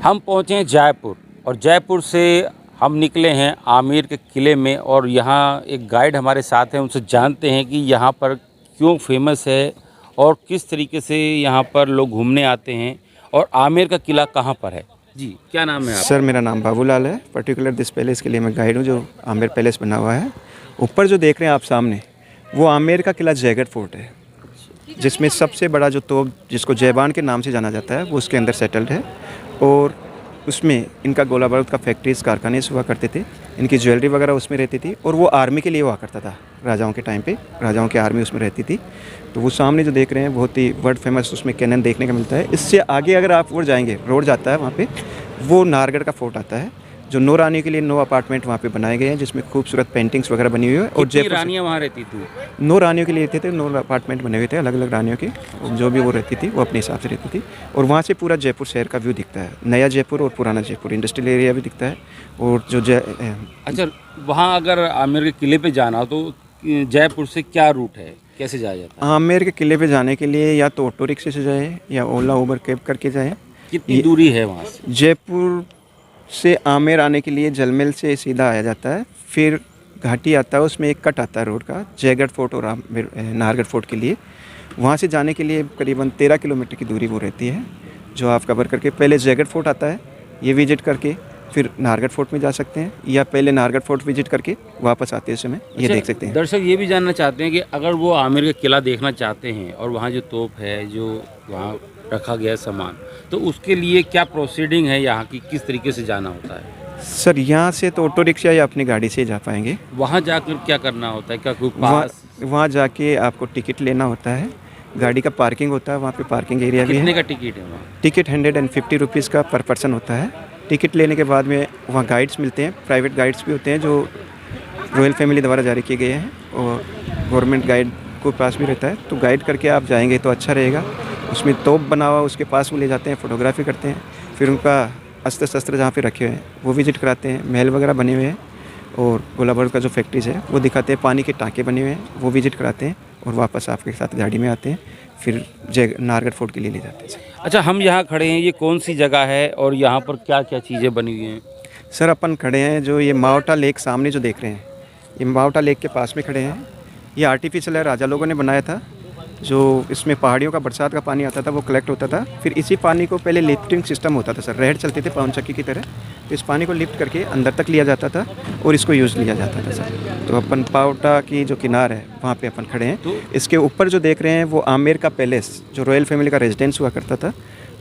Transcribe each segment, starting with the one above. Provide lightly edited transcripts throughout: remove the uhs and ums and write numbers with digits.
हम पहुँचे हैं जयपुर और जयपुर से हम निकले हैं आमेर के किले में और यहाँ एक गाइड हमारे साथ हैं, उनसे जानते हैं कि यहाँ पर क्यों फेमस है और किस तरीके से यहाँ पर लोग घूमने आते हैं और आमेर का किला कहाँ पर है। जी, क्या नाम है आप? सर मेरा नाम बाबूलाल है। पर्टिकुलर दिस पैलेस के लिए मैं गाइड हूँ जो आमेर पैलेस बना हुआ है। ऊपर जो देख रहे हैं आप सामने वो आमेर का किला जयगढ़ फोर्ट है, जिसमें सबसे बड़ा जो तोप जिसको जयबान के नाम से जाना जाता है वो उसके अंदर सेटल्ड है। और उसमें इनका गोला बारूद का फैक्ट्रीज कारखाने हुआ करते थे, इनकी ज्वेलरी वगैरह उसमें रहती थी और वो आर्मी के लिए हुआ करता था। राजाओं के टाइम पे राजाओं की आर्मी उसमें रहती थी। तो वो सामने जो देख रहे हैं बहुत ही वर्ल्ड फेमस उसमें कैनन देखने को मिलता है। इससे आगे अगर आप वो जाएंगे रोड जाता है वहाँ पे, वो नाहरगढ़ का फोर्ट आता है जो 9 रानियों के लिए 9 अपार्टमेंट वहाँ पे बनाए गए हैं, जिसमें खूबसूरत पेंटिंग्स वगैरह बनी हुई है। और जयपुर रानियाँ वहाँ रहती थी? 9 रानियों के लिए रहते थे, 9 अपार्टमेंट बने हुए थे अलग अलग रानियों के, जो भी वो रहती थी वो अपने हिसाब से रहती थी। और वहाँ से पूरा जयपुर शहर का व्यू दिखता है, नया जयपुर और पुराना जयपुर, इंडस्ट्रियल एरिया भी दिखता है। और जो अच्छा, वहाँ अगर आमेर के किले पे जाना हो तो जयपुर से क्या रूट है, कैसे जाया जाता है? आमेर के किले पे जाने के लिए या तो ऑटो रिक्शे से जाए या ओला उबर कैब करके जाए। कितनी दूरी है वहाँ से? जयपुर से आमेर आने के लिए जलमहल से सीधा आया जाता है, फिर घाटी आता है, उसमें एक कट आता है रोड का जयगढ़ फोर्ट और नाहरगढ़ फोर्ट के लिए। वहाँ से जाने के लिए करीबन 13 किलोमीटर की दूरी वो रहती है, जो आप कवर करके पहले जयगढ़ फोर्ट आता है, ये विजिट करके फिर नाहरगढ़ फोर्ट में जा सकते हैं, या पहले नाहरगढ़ फोर्ट विजिट करके वापस आते समय ये देख सकते हैं। दर्शक ये भी जानना चाहते हैं कि अगर वो आमेर का किला देखना चाहते हैं और वहाँ जो तोप है, जो वहाँ रखा गया सामान, तो उसके लिए क्या प्रोसीडिंग है यहाँ की, किस तरीके से जाना होता है? सर यहाँ से तो ऑटो रिक्शा या अपनी गाड़ी से जा पाएंगे। वहाँ जाकर क्या करना होता है, क्या कोई पास? वहाँ जाके आपको टिकट लेना होता है, गाड़ी का पार्किंग होता है, वहाँ पे पार्किंग एरिया भी है। कितने का टिकट है वहाँ? टिकट 150 रुपीज़ का पर पर्सन होता है। टिकट लेने के बाद में वहाँ गाइड्स मिलते हैं, प्राइवेट गाइड्स भी होते हैं जो रॉयल फैमिली द्वारा जारी किए गए हैं, और गवर्नमेंट गाइड को पास भी रहता है। तो गाइड करके आप जाएंगे तो अच्छा रहेगा। उसमें तोप बना हुआ उसके पास वो ले जाते हैं, फोटोग्राफी करते हैं, फिर उनका अस्त्र शस्त्र जहाँ पे रखे हुए हैं वो विजिट कराते हैं। महल वगैरह बने हुए हैं और गोला बारूद का जो फैक्ट्रीज है वो दिखाते हैं, पानी के टाँके बने हुए हैं वो विजिट कराते हैं, और वापस आपके साथ गाड़ी में आते हैं, फिर नाहरगढ़ फोर्ट के लिए ले जाते हैं। अच्छा, हम यहाँ खड़े हैं, ये कौन सी जगह है और यहाँ पर क्या क्या चीज़ें बनी हुई हैं? सर अपन खड़े हैं जो ये मावटा लेक सामने जो देख रहे हैं, ये मावटा लेक के पास में खड़े हैं। ये आर्टिफिशियल है, राजा लोगों ने बनाया था। जो इसमें पहाड़ियों का बरसात का पानी आता था वो कलेक्ट होता था, फिर इसी पानी को पहले लिफ्टिंग सिस्टम होता था सर, रेहड़ चलते थे पवन चक्की की तरह, तो इस पानी को लिफ्ट करके अंदर तक लिया जाता था और इसको यूज़ लिया जाता था सर। तो अपन पावटा की जो किनार है वहाँ पे अपन खड़े हैं। तो इसके ऊपर जो देख रहे हैं वो आमेर का पैलेस जो रॉयल फैमिली का रेजिडेंस हुआ करता था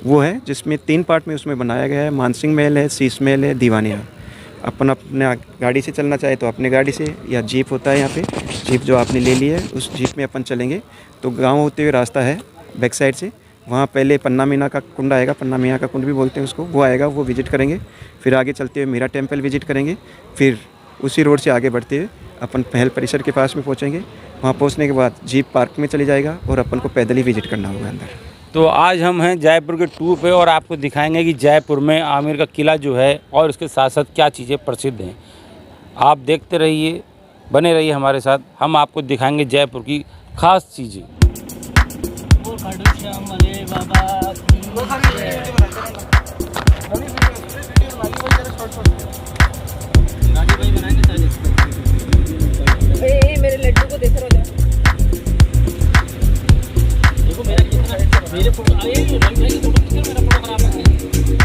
वो है, जिसमें 3 पार्ट में उसमें बनाया गया है। मानसिंह महल है, शीश महल है, दीवानी है। अपन अपने गाड़ी से चलना चाहे तो अपने गाड़ी से, या जीप होता है यहाँ पे, जीप जो आपने ले ली है उस जीप में अपन चलेंगे। तो गांव होते हुए रास्ता है बैक साइड से, वहाँ पहले पन्ना मीना का कुंड आएगा, पन्ना मियाँ का कुंड भी बोलते हैं उसको, वो आएगा, वो विजिट करेंगे। फिर आगे चलते हुए मीरा टेम्पल विजिट करेंगे, फिर उसी रोड से आगे बढ़ते हुए अपन महल परिसर के पास में पहुँचेंगे। वहाँ पहुँचने के बाद जीप पार्क में चली जाएगा और अपन को पैदल ही विजिट करना होगा अंदर। तो आज हम हैं जयपुर के टूर पे और आपको दिखाएंगे कि जयपुर में आमेर का किला जो है और इसके साथ साथ क्या चीज़ें प्रसिद्ध हैं। आप देखते रहिए, बने रहिए हमारे साथ, हम आपको दिखाएंगे जयपुर की खास चीज़ें। मेरे लड्डू को देख रहा है, देखो मेरा कितना, मेरे फोटो आए हैं, मेरा फोटो खराब है,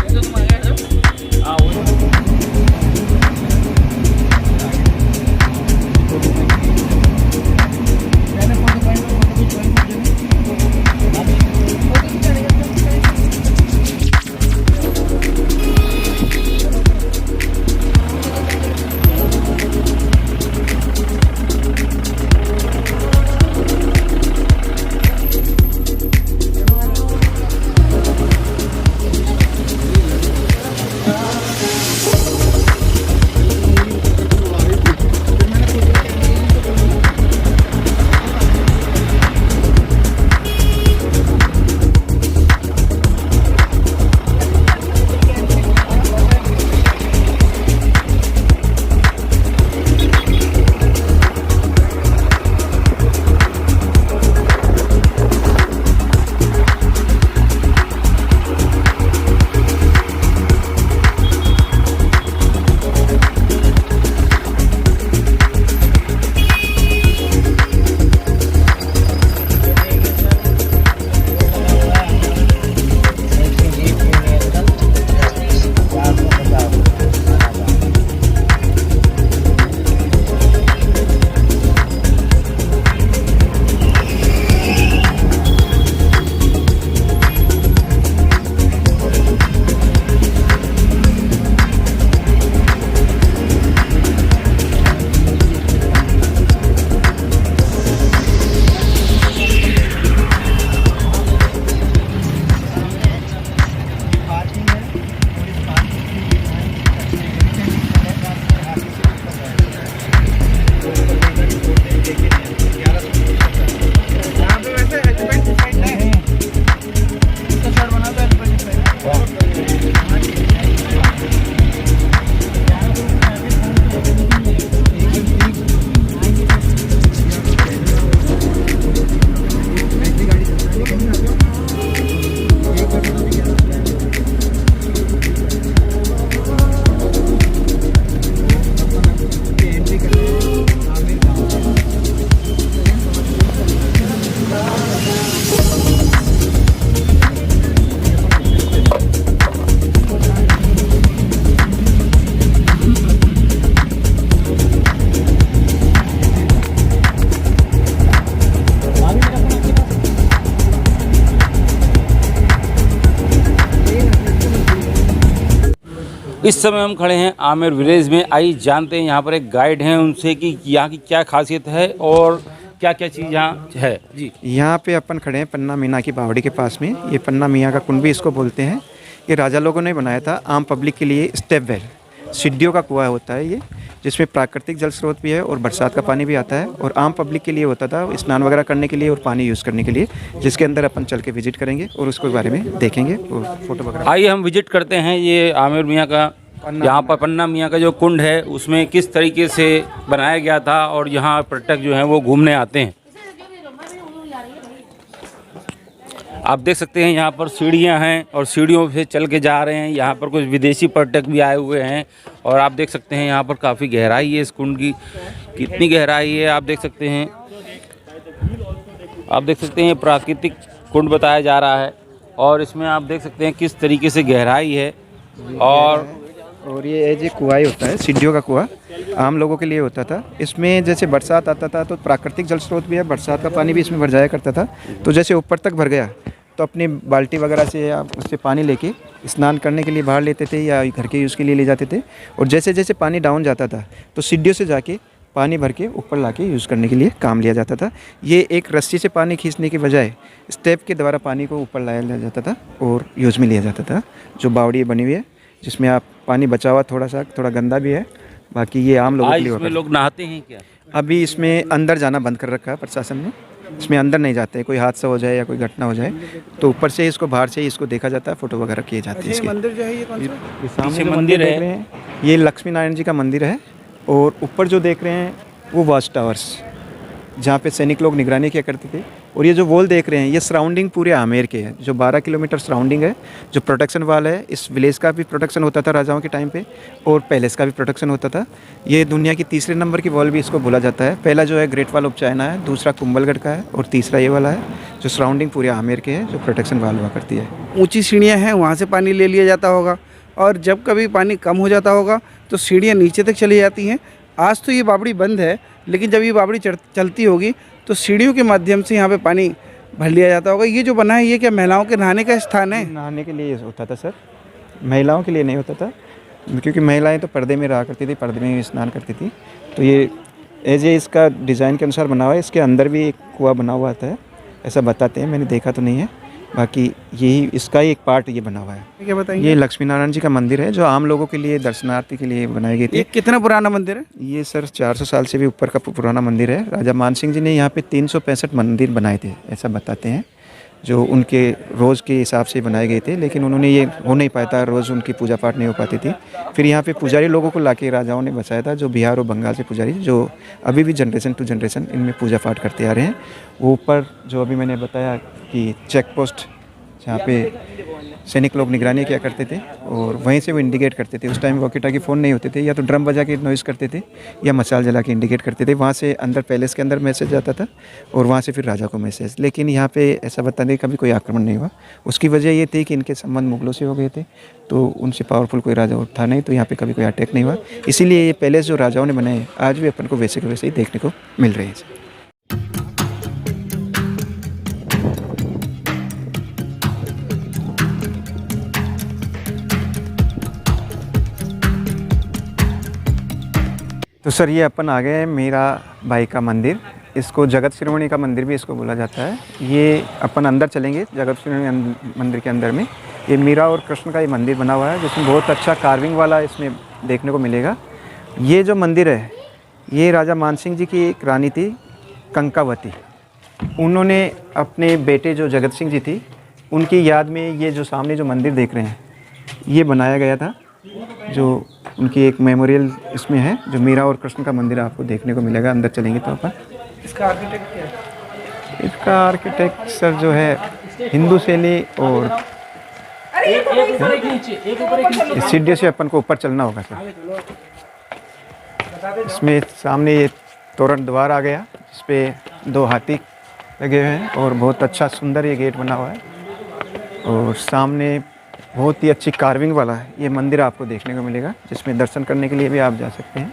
तो तुम आ गए। हाँ इस समय हम खड़े हैं आमेर विलेज में। आइए जानते हैं यहाँ पर एक गाइड हैं उनसे कि यहाँ की क्या खासियत है और क्या क्या चीज़ यहाँ है जी। यहाँ पे अपन खड़े हैं पन्ना मीना की बावड़ी के पास में। ये पन्ना मियाँ का कुंड भी इसको बोलते हैं। ये राजा लोगों ने बनाया था आम पब्लिक के लिए स्टेप वेल, सीढ़ियों का कुआं होता है ये, जिसमें प्राकृतिक जल स्रोत भी है और बरसात का पानी भी आता है। और आम पब्लिक के लिए होता था स्नान वगैरह करने के लिए और पानी यूज़ करने के लिए, जिसके अंदर अपन चल के विजिट करेंगे और उसके बारे में देखेंगे और फोटो वगैरह। आइए हम विजिट करते हैं ये आमिर मियाँ का, यहाँ पर पन्ना मियाँ का जो कुंड है उसमें किस तरीके से बनाया गया था और यहाँ पर्यटक जो हैं वो घूमने आते हैं। आप देख सकते हैं यहाँ पर सीढ़ियाँ हैं और सीढ़ियों से चल के जा रहे हैं। यहाँ पर कुछ विदेशी पर्यटक भी आए हुए हैं और आप देख सकते हैं यहाँ पर काफ़ी गहराई है इस कुंड की। कितनी गहराई है आप देख सकते हैं। आप देख सकते हैं प्राकृतिक कुंड बताया जा रहा है और इसमें आप देख सकते हैं किस तरीके से गहराई है। और ये एज ए कुआं होता है, सीढ़ियों का कुआं आम लोगों के लिए होता था। इसमें जैसे बरसात आता था तो प्राकृतिक जल स्रोत भी है, बरसात का पानी भी इसमें भर जाया करता था। तो जैसे ऊपर तक भर गया तो अपनी बाल्टी वगैरह से या उससे पानी लेके स्नान करने के लिए बाहर लेते थे या घर के यूज़ के लिए ले जाते थे। और जैसे जैसे पानी डाउन जाता था तो सीढ़ियों से जाके पानी भर के ऊपर ला के यूज़ करने के लिए काम लिया जाता था। ये एक रस्सी से पानी खींचने के बजाय स्टेप के द्वारा पानी को ऊपर लाया जाता था और यूज़ में लिया जाता था। जो बावड़ी बनी हुई है जिसमें आप पानी बचा हुआ थोड़ा गंदा भी है, बाकी ये आम लोगों के लिए होता है। लोग नहाते हैं क्या? अभी इसमें अंदर जाना बंद कर रखा है प्रशासन ने, इसमें अंदर नहीं जाते। कोई हादसा हो जाए या कोई घटना हो जाए तो ऊपर से इसको, बाहर से ही इसको देखा जाता है, फोटो वगैरह किए जाते हैं। इसके मंदिर जो है ये कौन सा? सामने जो मंदिर देख रहे हैं ये लक्ष्मी नारायण जी का मंदिर है। और ऊपर जो देख रहे हैं वो वॉच टावर्स, जहाँ पे सैनिक लोग निगरानी किया करते थे। और ये जो वॉल देख रहे हैं ये सराउंडिंग पूरे आमेर के है, जो 12 किलोमीटर सराउंडिंग है। जो प्रोटेक्शन वाल है, इस विलेज का भी प्रोटेक्शन होता था राजाओं के टाइम पे और पैलेस का भी प्रोटेक्शन होता था। ये दुनिया की तीसरे नंबर की वॉल भी इसको बोला जाता है। पहला जो है ग्रेट वॉल ऑफ चाइना है, दूसरा कुंभलगढ़ का है और तीसरा ये वाला है जो सराउंडिंग पूरे आमेर के है, जो प्रोटेक्शन वाल हुआ करती है। ऊंची सीढ़ियाँ हैं, वहाँ से पानी ले लिया जाता होगा और जब कभी पानी कम हो जाता होगा तो सीढ़ियाँ नीचे तक चली जाती हैं। आज तो ये बावड़ी बंद है, लेकिन जब ये बावड़ी चलती होगी तो सीढ़ियों के माध्यम से यहाँ पे पानी भर लिया जाता होगा। ये जो बना है ये क्या महिलाओं के नहाने का स्थान है? नहाने के लिए होता था सर, महिलाओं के लिए नहीं होता था, क्योंकि महिलाएं तो पर्दे में रहा करती थी, पर्दे में स्नान करती थी। तो ये एज ए इसका डिज़ाइन के अनुसार बना हुआ है। इसके अंदर भी एक कुआं बना हुआ आता है, ऐसा बताते हैं, मैंने देखा तो नहीं है। बाकी यही इसका ही एक पार्ट ये बना हुआ है। क्या बताएंगे? ये लक्ष्मी नारायण जी का मंदिर है जो आम लोगों के लिए, दर्शनार्थी के लिए बनाई गई थी। ये कितना पुराना मंदिर है? ये सर 400 साल से भी ऊपर का पुराना मंदिर है। राजा मानसिंह जी ने यहाँ पे 365 मंदिर बनाए थे, ऐसा बताते हैं, जो उनके रोज़ के हिसाब से बनाए गए थे। लेकिन उन्होंने ये हो नहीं पाया था, रोज़ उनकी पूजा पाठ नहीं हो पाती थी। फिर यहाँ पे पुजारी लोगों को लाके राजाओं ने बसाया था, जो बिहार और बंगाल से पुजारी, जो अभी भी जनरेशन टू जनरेशन इनमें पूजा पाठ करते आ रहे हैं। वो ऊपर जो अभी मैंने बताया कि चेक पोस्ट, जहाँ पे सैनिक लोग निगरानी किया करते थे और वहीं से वो इंडिकेट करते थे। उस टाइम वॉकी टॉकी फ़ोन नहीं होते थे, या तो ड्रम बजा के नॉइज़ करते थे या मसाल जला के इंडिकेट करते थे। वहाँ से अंदर पैलेस के अंदर मैसेज जाता था और वहाँ से फिर राजा को मैसेज। लेकिन यहाँ पे ऐसा बताने कभी कोई आक्रमण नहीं हुआ। उसकी वजह ये थी कि इनके संबंध मुगलों से हो गए थे, तो उनसे पावरफुल कोई राजा था नहीं, तो यहाँ पे कभी कोई अटैक नहीं हुआ। इसीलिए ये पैलेस जो राजाओं ने बनाए आज भी अपन को वैसे के वैसे ही देखने को मिल रहे हैं। तो सर ये अपन आ गए मीरा बाई का मंदिर, इसको जगत शिरोमणि का मंदिर भी इसको बोला जाता है। ये अपन अंदर चलेंगे जगत शिरोमणि मंदिर के अंदर में। ये मीरा और कृष्ण का ये मंदिर बना हुआ है, जिसमें बहुत अच्छा कार्विंग वाला इसमें देखने को मिलेगा। ये जो मंदिर है ये राजा मानसिंह जी की एक रानी थी कंकावती, उन्होंने अपने बेटे जो जगत सिंह जी थी उनकी याद में ये जो सामने जो मंदिर देख रहे हैं ये बनाया गया था। जो उनकी एक मेमोरियल इसमें है, जो मीरा और कृष्ण का मंदिर आपको देखने को मिलेगा। अंदर चलेंगे तो अपन। इसका आर्किटेक्ट क्या है? इसका आर्किटेक्ट सर जो है हिंदू शैली और इस सीढ़ी से अपन को ऊपर चलना होगा सर। इसमें सामने ये तोरण द्वार आ गया, इस पर 2 हाथी लगे हुए हैं और बहुत अच्छा सुंदर ये गेट बना हुआ है। और सामने बहुत ही अच्छी कार्विंग वाला है ये मंदिर आपको देखने को मिलेगा, जिसमें दर्शन करने के लिए भी आप जा सकते हैं।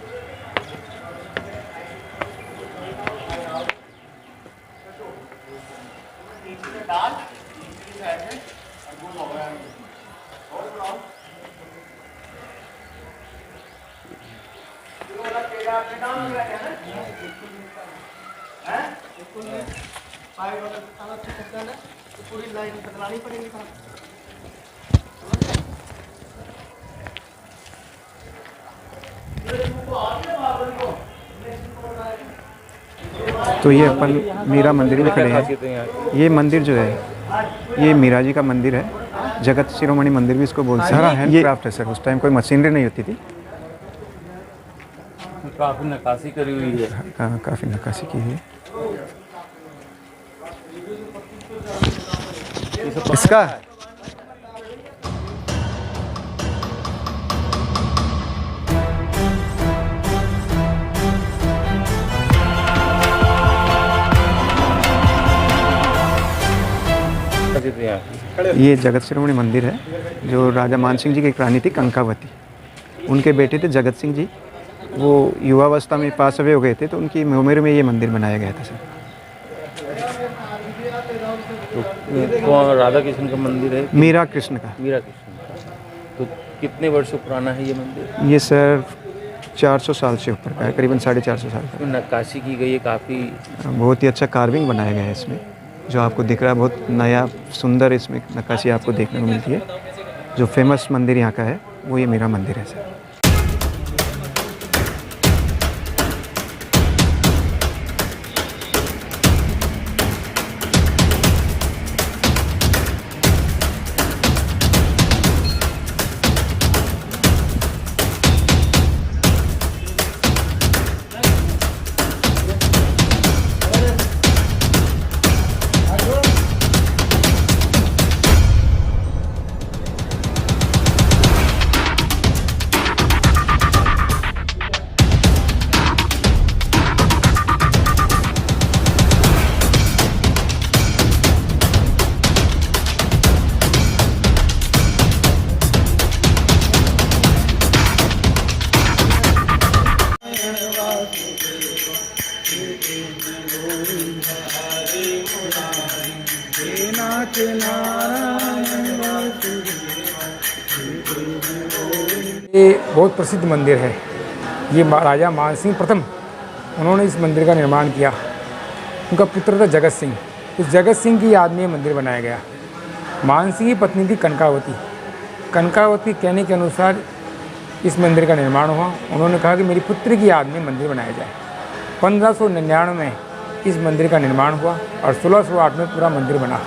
तो ये अपन मीरा मंदिर में खड़े हैं। ये मंदिर जो है ये मीरा जी का मंदिर है, जगत शिरोमणि मंदिर भी इसको बोलते हैं। सारा हैंड क्राफ्ट है सर, उस टाइम कोई मशीनरी नहीं होती थी। काफ़ी नक्काशी करी हुई है। हाँ, काफ़ी नक्काशी की है इसका। ये जगत शिरोमणि मंदिर है जो राजा मान सिंह जी की एक रानी थी कंकावती, उनके बेटे थे जगत सिंह जी। वो युवावस्था में पास अवे हो गए थे तो उनकी उम्र में ये मंदिर बनाया गया था सर। तो राधा कृष्ण का मंदिर है, मीरा कृष्ण का। मीरा कृष्ण का। तो कितने वर्षों पुराना है ये मंदिर? ये सर 400 साल से ऊपर का है, करीबन 450 साल का। नक्काशी की गई है काफ़ी, बहुत ही अच्छा कार्विंग बनाया गया है इसमें, जो आपको दिख रहा है बहुत नया सुंदर इसमें नक्काशी आपको देखने को मिलती है। जो फेमस मंदिर यहाँ का है वो ये मीरा मंदिर है सर। ये बहुत प्रसिद्ध मंदिर है। ये राजा मान सिंह प्रथम उन्होंने इस मंदिर का निर्माण किया। उनका पुत्र था जगत सिंह। उस जगत सिंह की याद में ये मंदिर बनाया गया। मान सिंह की पत्नी थी कनकावती। कनकावती कहने के अनुसार इस मंदिर का निर्माण हुआ। उन्होंने कहा कि मेरी पुत्री की याद में मंदिर बनाया जाए। 1599 में इस मंदिर का निर्माण हुआ और 1608 में पूरा मंदिर बना।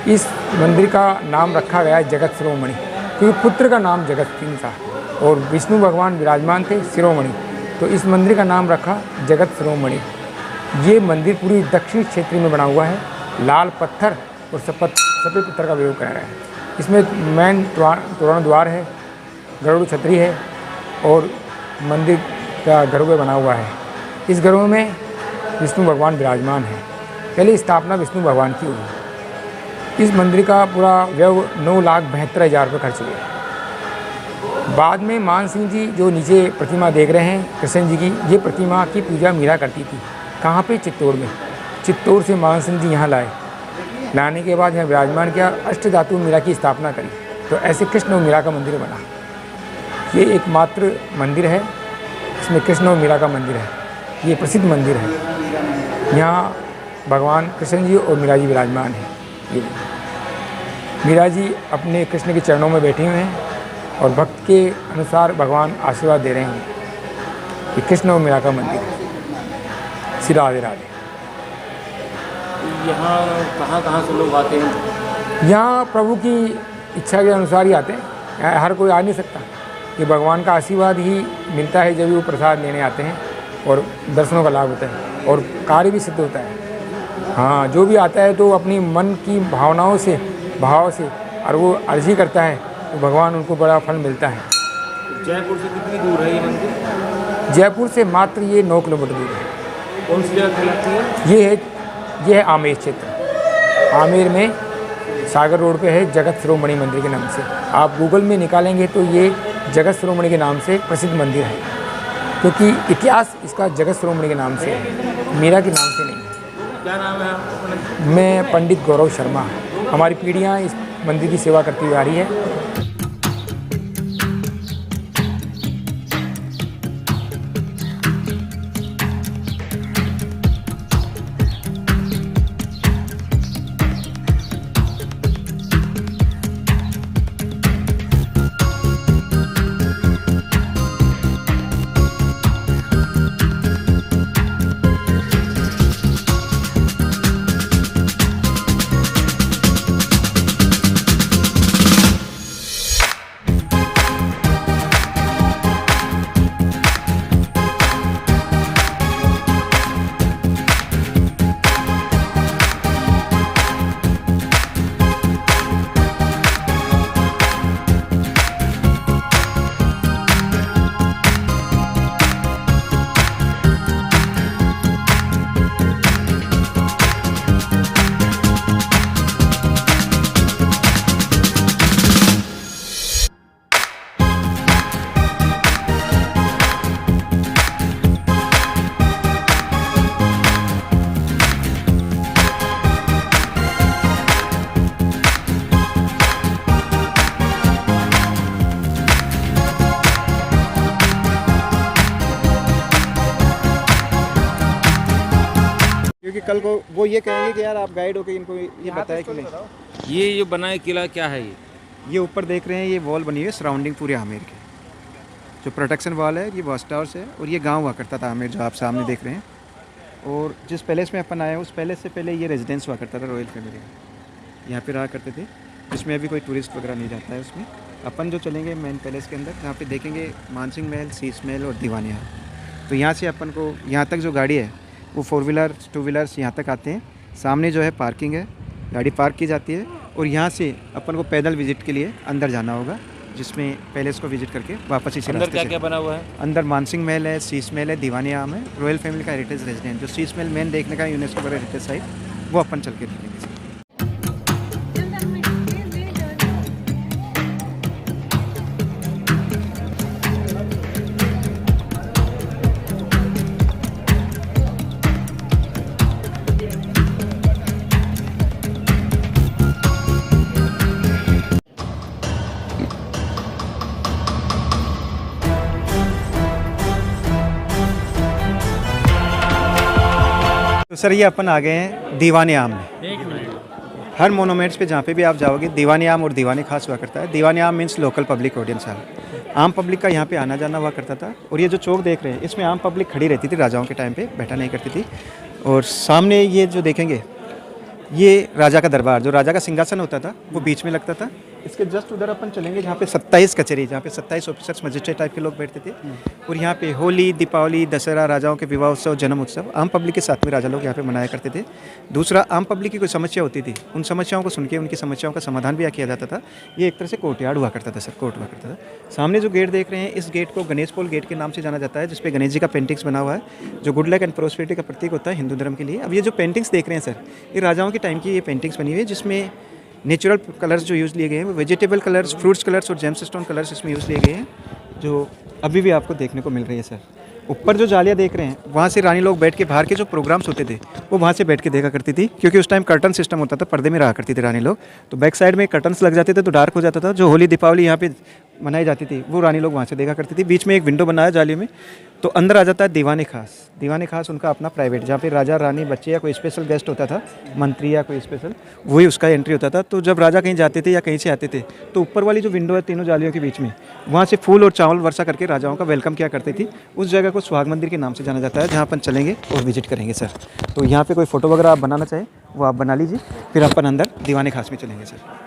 इस मंदिर का नाम रखा गया जगत शिरोमणि, क्योंकि पुत्र का नाम जगत सिंह था और विष्णु भगवान विराजमान थे शिरोमणि, तो इस मंदिर का नाम रखा जगत शिरोमणि। ये मंदिर पूरी दक्षिण क्षेत्र में बना हुआ है। लाल पत्थर और सफ़ेद पत्थर का प्रयोग कराया है। इसमें मेन तोरण द्वार है, गरुड़ छतरी है और मंदिर का गर्भ बना हुआ है। इस गर्भ में विष्णु भगवान विराजमान है। पहले स्थापना विष्णु भगवान की हुई। इस मंदिर का पूरा व्यय 9,72,000 रुपये खर्च हुए। बाद में मान सिंह जी जो नीचे प्रतिमा देख रहे हैं कृष्ण जी की, ये प्रतिमा की पूजा मीरा करती थी। कहाँ पे? चित्तौड़ में। चित्तौड़ से मान सिंह जी यहाँ लाने के बाद यहाँ विराजमान किया, अष्टधातु मीरा की स्थापना करी, तो ऐसे कृष्ण और मीरा का मंदिर बना। ये एकमात्र मंदिर है इसमें कृष्ण और मीरा का मंदिर है। ये प्रसिद्ध मंदिर है। यहाँ भगवान कृष्ण जी और मीरा जी विराजमान हैं। ये मीरा जी अपने कृष्ण के चरणों में बैठे हुए हैं और भक्त के अनुसार भगवान आशीर्वाद दे रहे हैं। ये कृष्ण और मीरा का मंदिर है। श्री राधे राधे। यहाँ कहाँ से लोग आते हैं? यहाँ प्रभु की इच्छा के अनुसार ही आते हैं। यहाँ हर कोई आ नहीं सकता। ये भगवान का आशीर्वाद ही मिलता है जब वो प्रसाद लेने आते हैं और दर्शनों का लाभ होता है और कार्य भी सिद्ध होता है। हाँ, जो भी आता है तो अपनी मन की भावनाओं से भाव से और वो अर्जी करता है तो भगवान उनको बड़ा फल मिलता है। जयपुर से कितनी दूर है ये मंदिर? जयपुर से मात्र ये 9 किलोमीटर दूर है। कौन सी जगह कहलाती है? ये है आमेर क्षेत्र। आमेर में सागर रोड पे है जगत शिरोमणि मंदिर के नाम से। आप गूगल में निकालेंगे तो ये जगत शिरोमणि के नाम से प्रसिद्ध मंदिर है, क्योंकि इतिहास इसका जगत शिरोमणि के नाम से है, मीरा के नाम से नहीं है। क्या नाम है आपका? मैं पंडित गौरव शर्मा। हमारी पीढ़ियाँ इस मंदिर की सेवा करती हुई आ रही है। क्योंकि कल को वो ये कहेंगे कि यार आप गाइड हो के इनको ये बताया कि नहीं। ये जो बना है किला क्या है ये ऊपर देख रहे हैं, ये वॉल बनी हुई है सराउंडिंग पूरे आमेर के, जो प्रोटेक्शन वॉल है ये वॉच टावर्स है। और ये गांव हुआ करता था आमेर, जो आप सामने देख रहे हैं। और जिस पैलेस में अपन आए हैं उस पैलेस से पहले ये रेजिडेंस हुआ करता था रॉयल फैमिली का, यहाँ पे रहा करते थे, जिसमें अभी कोई टूरिस्ट वगैरह नहीं जाता है उसमें। अपन जो चलेंगे मेन पैलेस के अंदर, जहाँ पे देखेंगे मानसिंह महल, शीश महल और दीवानी हाल। तो यहाँ से अपन को यहाँ तक जो गाड़ी है वो 4 व्हीलर 2 व्हीलर्स यहाँ तक आते हैं। सामने जो है पार्किंग है, गाड़ी पार्क की जाती है। और यहाँ से अपन को पैदल विजिट के लिए अंदर जाना होगा, जिसमें पैलेस को विजिट करके वापस इसी अंदर रास्ते क्या से। क्या बना हुआ है? अंदर मानसिंह महल है, शीश महल है, दीवानी आम है, रॉयल फैमिली का हेरिटेज रेजिडेंट। जो शीश महल मेन देखने का यूनेस्को का हेरिटेज साइट, वो अपन चल के देखेंगे। तो सर ये अपन आ गए हैं दीवाने आम में। हर मोनूमेंट्स पे जहाँ पे भी आप जाओगे दीवाने आम और दीवाने खास हुआ करता है। दीवाने आम means local public audience hall. आम पब्लिक का यहाँ पे आना जाना हुआ करता था। और ये जो चौक देख रहे हैं इसमें आम पब्लिक खड़ी रहती थी, राजाओं के टाइम पे बैठा नहीं करती थी। और सामने ये जो देखेंगे ये राजा का दरबार, जो राजा का सिंहासन होता था वो बीच में लगता था। इसके जस्ट उधर अपन चलेंगे जहाँ पे 27 कचहरी, जहाँ पे 27 ऑफिसर्स मजिस्ट्रेट टाइप के लोग बैठते थे। और यहाँ पे होली, दीपावली, दशहरा, राजाओं के विवाह उत्सव, जन्म उत्सव आम पब्लिक के साथ में राजा लोग यहाँ पे मनाया करते थे। दूसरा, आम पब्लिक की कोई समस्या होती थी, उन समस्याओं को सुन के उनकी समस्याओं का समाधान भी किया जाता था। ये एक तरह से कोर्टयार्ड हुआ करता था सर, कोर्ट हुआ करता था। सामने जो गेट देख रहे हैं इस गेट को गणेश पोल गेट के नाम से जाना जाता है, जिसपे गणेश जी का पेंटिंग्स बना हुआ है, जो गुड लक एंड प्रोस्पेरिटी का प्रतीक होता है हिंदू धर्म के लिए। अब ये जो पेंटिंग्स देख रहे हैं सर, ये राजाओं के टाइम की ये पेंटिंग्स बनी हुई है, जिसमें नेचुरल कलर्स जो यूज़ लिए गए हैं वो वेजिटेबल कलर्स, फ्रूट्स कलर्स और जेमस्टोन कलर्स इसमें यूज़ लिए गए हैं, जो अभी भी आपको देखने को मिल रही है सर। ऊपर जो जालियाँ देख रहे हैं वहाँ से रानी लोग बैठ के बाहर के जो प्रोग्राम्स होते थे वो वहाँ से बैठ के देखा करती थी, क्योंकि उस टाइम कर्टन सिस्टम होता था, पर्दे में रहा करती थी रानी लोग। तो बैक साइड में कर्टन्स लग जाते थे तो डार्क हो जाता था। जो होली दीपावली यहाँ पे मनाई जाती थी वो रानी लोग वहाँ से देखा करती थी। बीच में एक विंडो बनाया जाली में, तो अंदर आ जाता है दीवाने खास। दीवाने खास उनका अपना प्राइवेट, जहाँ पे राजा रानी बच्चे या कोई स्पेशल गेस्ट होता था, मंत्री या कोई स्पेशल, वही उसका एंट्री होता था। तो जब राजा कहीं जाते थे या कहीं से आते थे तो ऊपर वाली जो विंडो है तीनों जालियों के बीच में, वहाँ से फूल और चावल वर्षा करके राजाओं का वेलकम किया करती थी। उस जगह को सुहाग मंदिर के नाम से जाना जाता है, जहाँ अपन चलेंगे और विजिट करेंगे सर। तो यहाँ पे कोई फ़ोटो वगैरह आप बनाना चाहें वो आप बना लीजिए, फिर अपन अंदर दीवाने खास में चलेंगे सर।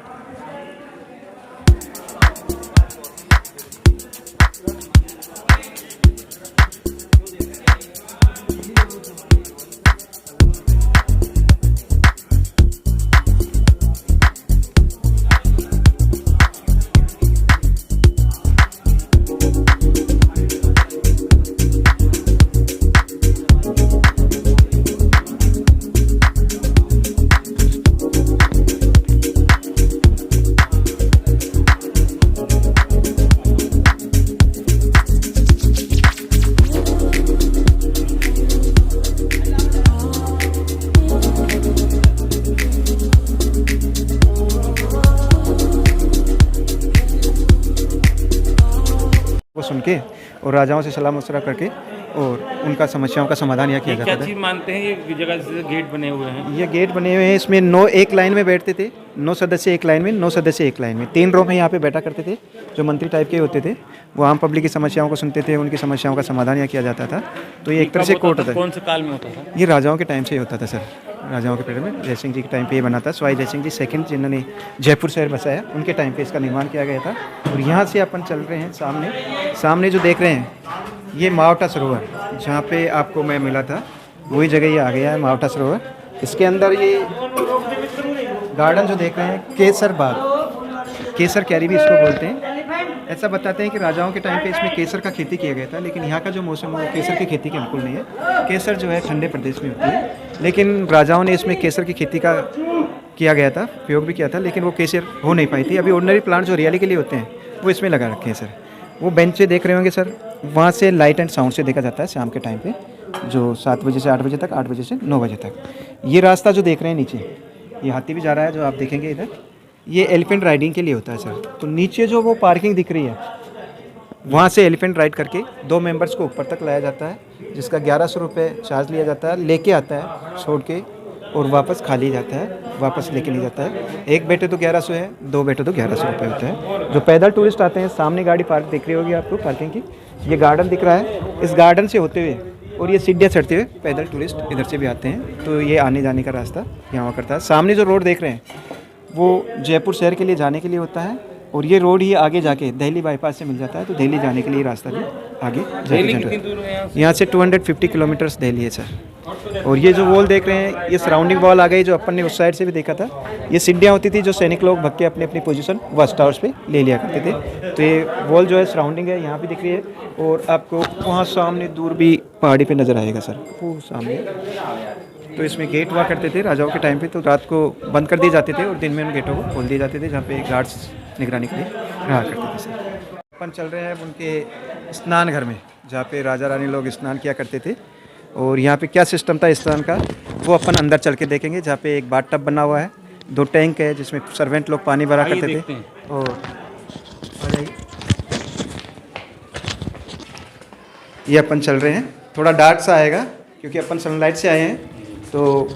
वो सुन के और राजाओं से सलाह मशवरा करके और उनका समस्याओं का समाधान यहाँ किया क्या जाता था। चीज़ मानते हैं ये जगह से गेट बने हुए हैं? ये गेट बने हुए हैं, इसमें 9 एक लाइन में बैठते थे, 9 सदस्य एक लाइन में, 9 सदस्य एक लाइन में, 3 रो में यहाँ पे बैठा करते थे। जो मंत्री टाइप के होते थे वो आम पब्लिक की समस्याओं को सुनते थे, उनकी समस्याओं का समाधान यहाँ किया जाता था। तो ये एक तरह से कोर्ट होता है। कौन से काल में होता था? ये राजाओं के टाइम से ही होता था सर, राजाओं के पीरियड में। जय सिंह जी के टाइम पे ये बना था। सवाई जय सिंह जी सेकंड, जिन्होंने जयपुर शहर बसाया, उनके टाइम पे इसका निर्माण किया गया था। और यहाँ से अपन चल रहे हैं सामने जो देख रहे हैं ये मावटा सरोवर, जहाँ पे आपको मैं मिला था वही जगह ये आ गया है मावटा सरोवर। इसके अंदर ये गार्डन जो देख रहे हैं केसर बाग, केसर कैरी भी इसको बोलते हैं। ऐसा बताते हैं कि राजाओं के टाइम पे इसमें केसर का खेती किया गया था, लेकिन यहाँ का जो मौसम है वो केसर की खेती के बिल्कुल नहीं है। केसर जो है ठंडे प्रदेश में होती है, लेकिन राजाओं ने इसमें केसर की खेती का किया गया था, प्रयोग भी किया था, लेकिन वो केसर हो नहीं पाई थी। अभी ऑर्डिनरी प्लांट जो हरियाली के लिए होते हैं वो इसमें लगा रखे हैं सर। वो बेंचें देख रहे होंगे सर, वहाँ से लाइट एंड साउंड से देखा जाता है शाम के टाइम पे, जो 7 बजे से 8 बजे तक, 8 बजे से 9 बजे तक। ये रास्ता जो देख रहे हैं नीचे, ये हाथी भी जा रहा है जो आप देखेंगे इधर, ये एलिफेंट राइडिंग के लिए होता है सर। तो नीचे जो वो पार्किंग दिख रही है वहाँ से एलिफेंट राइड करके 2 मेंबर्स को ऊपर तक लाया जाता है, जिसका 1100 रुपये चार्ज लिया जाता है। लेके आता है छोड़ के और वापस खाली जाता है, वापस लेके नहीं जाता है। एक बैठे तो 1100 है, 2 बैठे तो 1100 रुपये होता है। जो पैदल टूरिस्ट आते हैं, सामने गाड़ी पार्क दिख रही होगी आपको पार्किंग की, ये गार्डन दिख रहा है, इस गार्डन से होते हुए और ये सीढ़ियाँ चढ़ते हुए पैदल टूरिस्ट इधर से भी आते हैं। तो ये आने जाने का रास्ता यहाँ करता है। सामने जो रोड देख रहे हैं वो जयपुर शहर के लिए जाने के लिए होता है, और ये रोड ही आगे जाके दिल्ली बाईपास से मिल जाता है, तो दिल्ली जाने के लिए रास्ता भी आगे जाके यहाँ से 250 किलोमीटर्स दिल्ली है सर। और ये जो वॉल देख रहे हैं, ये सराउंडिंग वॉल आ गई, जो अपन ने उस साइड से भी देखा था। ये सीढ़ियाँ होती थी जो सैनिक लोग भग के अपनी अपनी पोजीशन वॉच टावर्स पे ले लिया करते थे। तो ये वॉल जो है सराउंडिंग है, यहाँ भी दिख रही है, और आपको वहाँ सामने दूर भी पहाड़ी पे नज़र आएगा सर, वो सामने। तो इसमें गेट हुआ करते थे राजाओं के टाइम पे, तो रात को बंद कर दिए जाते थे और दिन में उन गेटों को खोल दिए जाते थे, जहाँ पे गार्ड्स निगरानी के लिए रहा करते थे सर। अपन चल रहे हैं उनके स्नान घर में, जहाँ पे राजा रानी लोग स्नान किया करते थे। और यहाँ पे क्या सिस्टम था स्नान का, वो अपन अंदर चल के देखेंगे, जहाँ पे एक बाथ टब बना हुआ है, 2 टैंक है जिसमें सर्वेंट लोग पानी भरा करते थे। और ये अपन चल रहे हैं, थोड़ा डार्क सा आएगा क्योंकि अपन सनलाइट से आए हैं, तो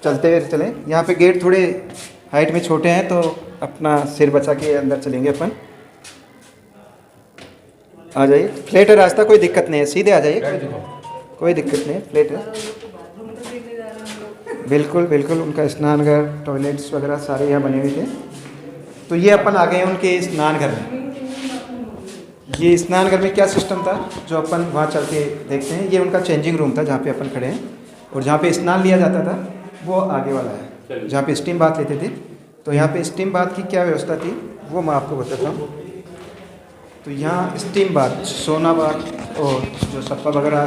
चलते हुए चलें। यहाँ पे गेट थोड़े हाइट में छोटे हैं, तो अपना सिर बचा के अंदर चलेंगे अपन। आ जाइए, फ्लैट है रास्ता, कोई दिक्कत नहीं है, सीधे आ जाइए, कोई दिक्कत नहीं है, फ्लैट है बिल्कुल बिल्कुल। उनका स्नान घर, टॉयलेट्स वगैरह सारे यहाँ बने हुए थे। तो ये अपन आ गए हैं उनके स्नान घर में। ये स्नान घर में क्या सिस्टम था जो अपन वहाँ चल के देखते हैं, ये उनका चेंजिंग रूम था जहाँ पे अपन खड़े हैं, और जहाँ पे स्नान लिया जाता था वो आगे वाला है, जहाँ पे स्टीम बाथ लेते थे। तो यहाँ पे स्टीम बाथ की क्या व्यवस्था थी वो मैं आपको बताता हूँ। तो यहाँ स्टीम बाथ, सोना बाथ और जो सप्पा वगैरह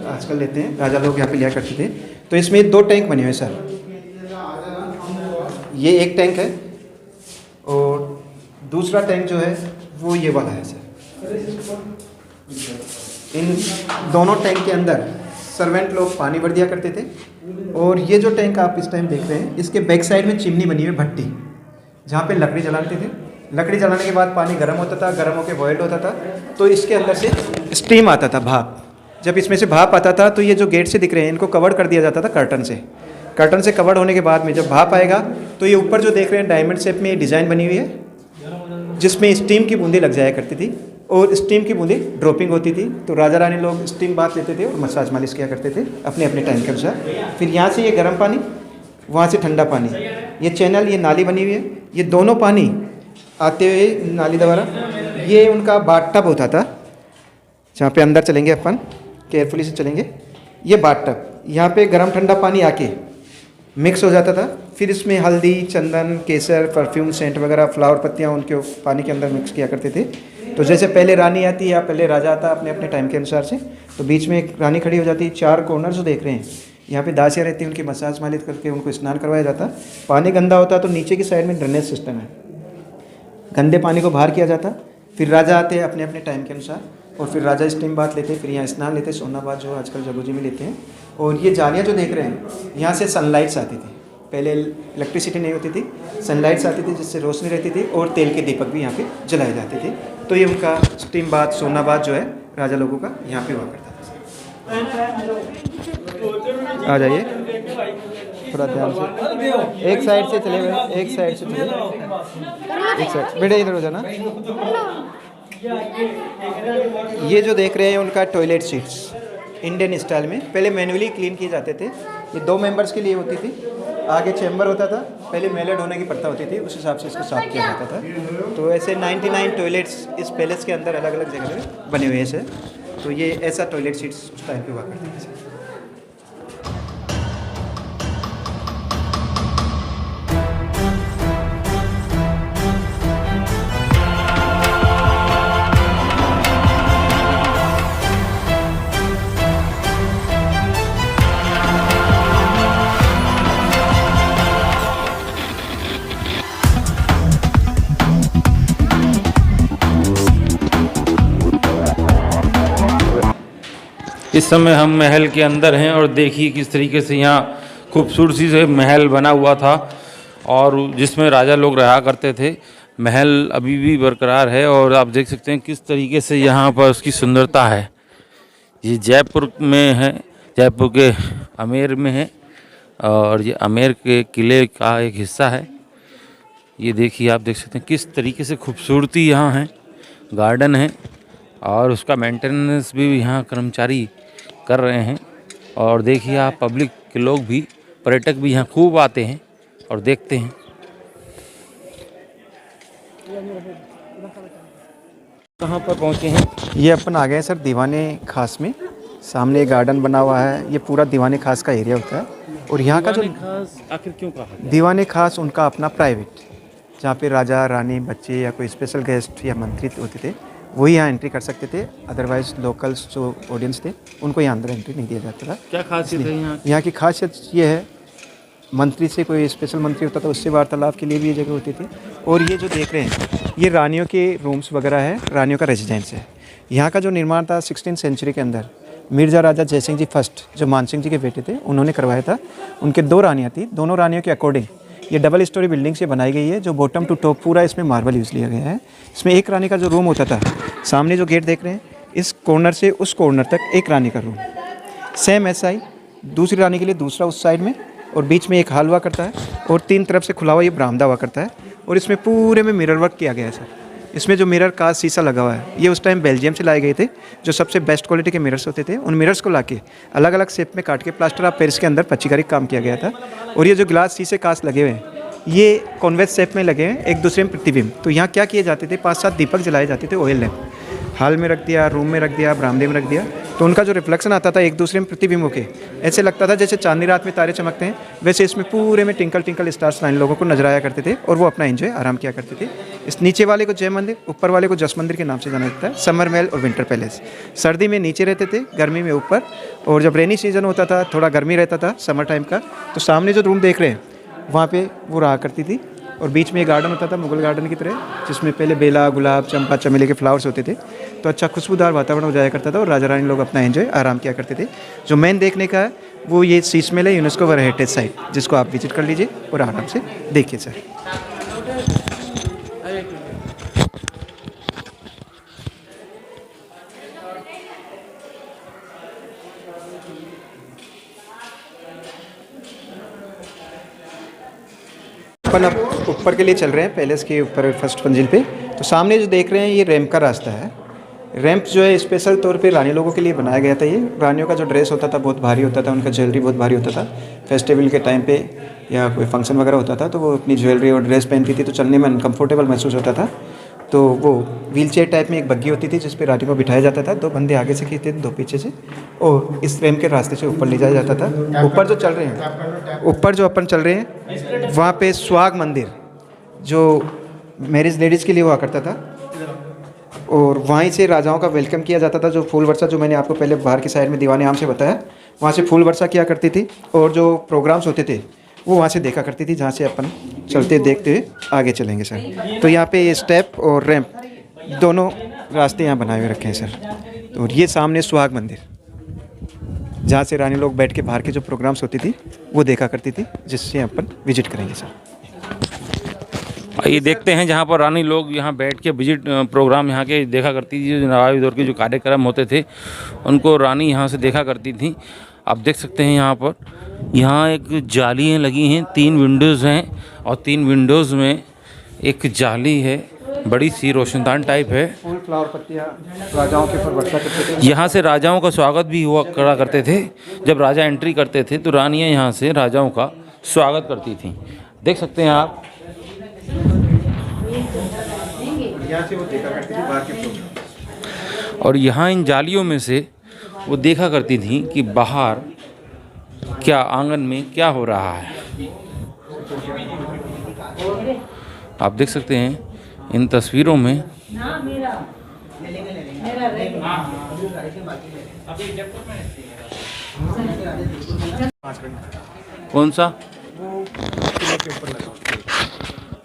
आजकल लेते हैं, राजा लोग यहाँ पे लिया करते थे। तो इसमें 2 टैंक बने हुए हैं सर, ये एक टैंक है और दूसरा टैंक जो है वो ये वाला है सर। इन दोनों टैंक के अंदर सर्वेंट लोग पानी भर दिया करते थे। और ये जो टैंक आप इस टाइम देख रहे हैं, इसके बैक साइड में चिमनी बनी हुई भट्टी, जहाँ पे लकड़ी जलाते थे। लकड़ी जलाने के बाद पानी गर्म होता था, गर्म होकर बॉइल्ड होता था, तो इसके अंदर से स्टीम आता था, भाप। जब इसमें से भाप आता था तो ये जो गेट से दिख रहे हैं इनको कवर कर दिया जाता था कर्टन से। कर्टन से कवर होने के बाद में जब भाप आएगा तो ये ऊपर जो देख रहे हैं डायमंड शेप में डिज़ाइन बनी हुई है, जिसमें स्टीम की बूंदें लग जाया करती थी और स्टीम की बूंदें ड्रॉपिंग होती थी। तो राजा रानी लोग स्टीम बाथ लेते थे और मसाज मालिश किया करते थे अपने अपने टाइम के अनुसार। फिर यहाँ से ये गर्म पानी, वहाँ से ठंडा पानी, ये चैनल, ये नाली बनी हुई है, ये दोनों पानी आते हुए नाली द्वारा, ये उनका बाथ टब होता था, जहाँ पे अंदर चलेंगे अपन, केयरफुली से चलेंगे। ये बाथ टब, यहाँ पे गर्म ठंडा पानी आके मिक्स हो जाता था। फिर इसमें हल्दी, चंदन, केसर, परफ्यूम, सेंट वगैरह, फ्लावर पत्तियाँ उनके पानी के अंदर मिक्स किया करते थे। तो जैसे पहले रानी आती या पहले राजा आता अपने अपने टाइम के अनुसार से, तो बीच में एक रानी खड़ी हो जाती। 4 कॉर्नर जो देख रहे हैं यहाँ पे दासियाँ रहती हैं, उनकी मसाज मालिश करके उनको स्नान करवाया जाता। पानी गंदा होता तो नीचे की साइड में ड्रेनेज सिस्टम है, गंदे पानी को बाहर किया जाता। फिर राजा आते हैं अपने अपने टाइम के अनुसार, और फिर राजा स्टीम बाथ लेते, फिर यहाँ स्नान लेते, सोना बाथ जो आजकल जगूजी में लेते हैं। और ये जालियाँ जो देख रहे हैं, यहाँ से सनलाइट्स आती थी। पहले इलेक्ट्रिसिटी नहीं होती थी, सनलाइट्स आती थी जिससे रोशनी रहती थी, और तेल के दीपक भी यहाँ पे जलाए जाते थे। तो ये उनका स्टीम बाथ, सोना बाथ जो है राजा लोगों का यहाँ पे हुआ करता था। आ जाइए थोड़ा ध्यान से, एक साइड से चले हुए, एक साइड से चले, एक साइड बेटे इधर हो जाना। ये जो देख रहे हैं उनका टॉयलेट सीट्स इंडियन स्टाइल में, पहले मैनुअली क्लीन किए जाते थे। ये 2 मेंबर्स के लिए होती थी, आगे चैम्बर होता था, पहले मेले ढोने की प्रथा होती थी, उस हिसाब से इसको साफ किया जाता था। तो ऐसे 99 टॉयलेट्स इस पैलेस के अंदर अलग अलग जगह बने हुए हैं सर। तो ये ऐसा टॉयलेट सीट्स उस टाइम पे हुआ करते थे सर। इस समय हम महल के अंदर हैं और देखिए किस तरीके से यहाँ खूबसूरती से महल बना हुआ था और जिसमें राजा लोग रहा करते थे। महल अभी भी बरकरार है और आप देख सकते हैं किस तरीके से यहाँ पर उसकी सुंदरता है। ये जयपुर में है, जयपुर के आमेर में है और ये आमेर के किले का एक हिस्सा है। ये देखिए, आप देख सकते हैं किस तरीके से खूबसूरती यहाँ है, गार्डन है और उसका मेंटेनेंस भी यहाँ कर्मचारी कर रहे हैं। और देखिए आप, पब्लिक के लोग भी, पर्यटक भी यहाँ खूब आते हैं और देखते हैं। कहाँ पर पहुँचे हैं? ये अपन आ गए हैं सर दीवाने खास में। सामने एक गार्डन बना हुआ है, ये पूरा दीवाने खास का एरिया होता है। और यहाँ का जो खास आखिर क्यों कहा? दीवाने खास उनका अपना प्राइवेट, जहाँ पे राजा रानी, बच्चे या कोई स्पेशल गेस्ट या मंत्री होते थे वही यहाँ एंट्री कर सकते थे। अदरवाइज लोकल्स जो ऑडियंस थे उनको यहाँ अंदर एंट्री नहीं दिया जाता था। क्या खासियत है यहाँ? यहाँ की खासियत ये है, मंत्री से कोई स्पेशल मंत्री होता था उससे वार्तालाप के लिए भी ये जगह होती थी। और ये जो देख रहे हैं ये रानियों के रूम्स वगैरह है, रानियों का रेजिडेंस है। यहाँ का जो निर्माण था 16th सेंचुरी के अंदर मिर्ज़ा राजा जयसिंह जी फर्स्ट, जो मानसिंह जी के बेटे थे, उन्होंने करवाया था। उनके 2 रानियाँ थी, दोनों रानियों के अकॉर्डिंग ये डबल स्टोरी बिल्डिंग से बनाई गई है, जो बॉटम टू टॉप पूरा इसमें मार्बल यूज़ लिया गया है। इसमें एक रानी का जो रूम होता था, सामने जो गेट देख रहे हैं, इस कॉर्नर से उस कॉर्नर तक एक रानी का रूम, सेम ऐसा ही दूसरी रानी के लिए दूसरा उस साइड में, और बीच में एक हॉल हुआ करता है और 3 तरफ से खुला हुआ ये बरामदा हुआ करता है। और इसमें पूरे में मिरर वर्क किया गया है सर। इसमें जो मिरर का शीशा लगा हुआ है ये उस टाइम बेल्जियम से लाए गए थे, जो सबसे बेस्ट क्वालिटी के मिरर्स होते थे। उन मिरर्स को लाके अलग अलग शेप में काट के प्लास्टर ऑफ पेरिस के अंदर पच्चीकारी काम किया गया था। और ये जो ग्लास शीशे कांच लगे हुए हैं ये कॉन्वेक्स शेप में लगे हैं, एक दूसरे में प्रतिबिंब। तो यहाँ क्या किए जाते थे, 5-7 दीपक जलाए जाते थे, ऑयल लैंप हॉल में रख दिया, रूम में रख दिया, बरामदे में रख दिया। तो उनका जो रिफ्लेक्शन आता था एक दूसरे में प्रतिबिंब होके, ऐसे लगता था जैसे चांदनी रात में तारे चमकते हैं, वैसे इसमें पूरे में टिंकल टिंकल स्टार्स लाइन लोगों को नजर आया करते थे और वो अपना एंजॉय आराम किया करते थे। इस नीचे वाले को जय मंदिर, ऊपर वाले को जस मंदिर के नाम से जाना जाता है। समर महल और विंटर पैलेस, सर्दी में नीचे रहते थे, गर्मी में ऊपर। और जब रेनी सीजन होता था, थोड़ा गर्मी रहता था समर टाइम का, तो सामने जो रूम देख रहे हैं वहाँ पे वो रहा करती थी। और बीच में एक गार्डन होता था मुगल गार्डन की तरह, जिसमें पहले बेला, गुलाब, चंपा, चमेली के फ्लावर्स होते थे। तो अच्छा खुशबूदार वातावरण हो जाया करता था और राजा रानी लोग अपना एंजॉय आराम किया करते थे। जो मेन देखने का है वो ये शीश महल है, यूनेस्को वर्ल्ड हेरिटेज साइट, जिसको आप विजिट कर लीजिए और आराम से देखिए सर। अपन अब ऊपर के लिए चल रहे हैं, पैलेस के ऊपर फर्स्ट मंजिल पे। तो सामने जो देख रहे हैं ये रैंप का रास्ता है। रैंप जो है स्पेशल तौर पे रानी लोगों के लिए बनाया गया था। ये रानियों का जो ड्रेस होता था बहुत भारी होता था, उनका ज्वेलरी बहुत भारी होता था। फेस्टिवल के टाइम पे या कोई फंक्शन वगैरह होता था तो वो अपनी ज्वेलरी और ड्रेस पहनती थी, तो चलने में अनकम्फर्टेबल महसूस होता था। तो वो व्हील चेयर टाइप में एक बग्गी होती थी जिस पर रानी को बिठाया जाता था। 2 बंदे आगे से खींचते थे, 2 पीछे से, और इस रैंप के रास्ते से ऊपर ले जाया जाता था। ऊपर जो चल रहे हैं, ऊपर जो अपन चल रहे हैं वहाँ पे सुहाग मंदिर जो मैरिज लेडीज़ के लिए हुआ करता था, और वहीं से राजाओं का वेलकम किया जाता था। जो फूल वर्षा, जो मैंने आपको पहले बाहर की साइड में दीवाने आम से बताया, वहाँ से फूल वर्षा किया करती थी। और जो प्रोग्राम्स होते थे वो वहाँ से देखा करती थी, जहाँ से अपन चलते देखते हुए आगे चलेंगे सर। तो यहाँ पे ये स्टेप और रैंप दोनों रास्ते यहाँ बनाए हुए रखे हैं सर। और ये सामने सुहाग मंदिर, जहाँ से रानी लोग बैठ के बाहर के जो प्रोग्राम्स होती थी वो देखा करती थी, जिससे अपन विजिट करेंगे सर। ये देखते हैं जहाँ पर रानी लोग यहाँ बैठ के विजिट प्रोग्राम यहाँ के देखा करती थी। जो नवाबी दौर के जो कार्यक्रम होते थे उनको रानी यहाँ से देखा करती थी। आप देख सकते हैं यहाँ एक जालियाँ लगी हैं, 3 विंडोज़ हैं और 3 विंडोज़ में एक जाली है, बड़ी सी रोशनदान टाइप है। फूल फ्लावर पत्तियाँ राजाओं के ऊपर वर्षा करते थे। यहाँ से राजाओं का स्वागत भी हुआ करा करते थे। जब राजा एंट्री करते थे तो रानियाँ यहाँ से राजाओं का स्वागत करती थीं। देख सकते हैं आप, यहाँ से वो देखा करती थी बाहर के प्रोग्राम। और यहाँ इन जालियों में से वो देखा करती थी कि बाहर क्या आंगन में क्या हो रहा है। आप देख सकते हैं इन तस्वीरों में। कौन सा?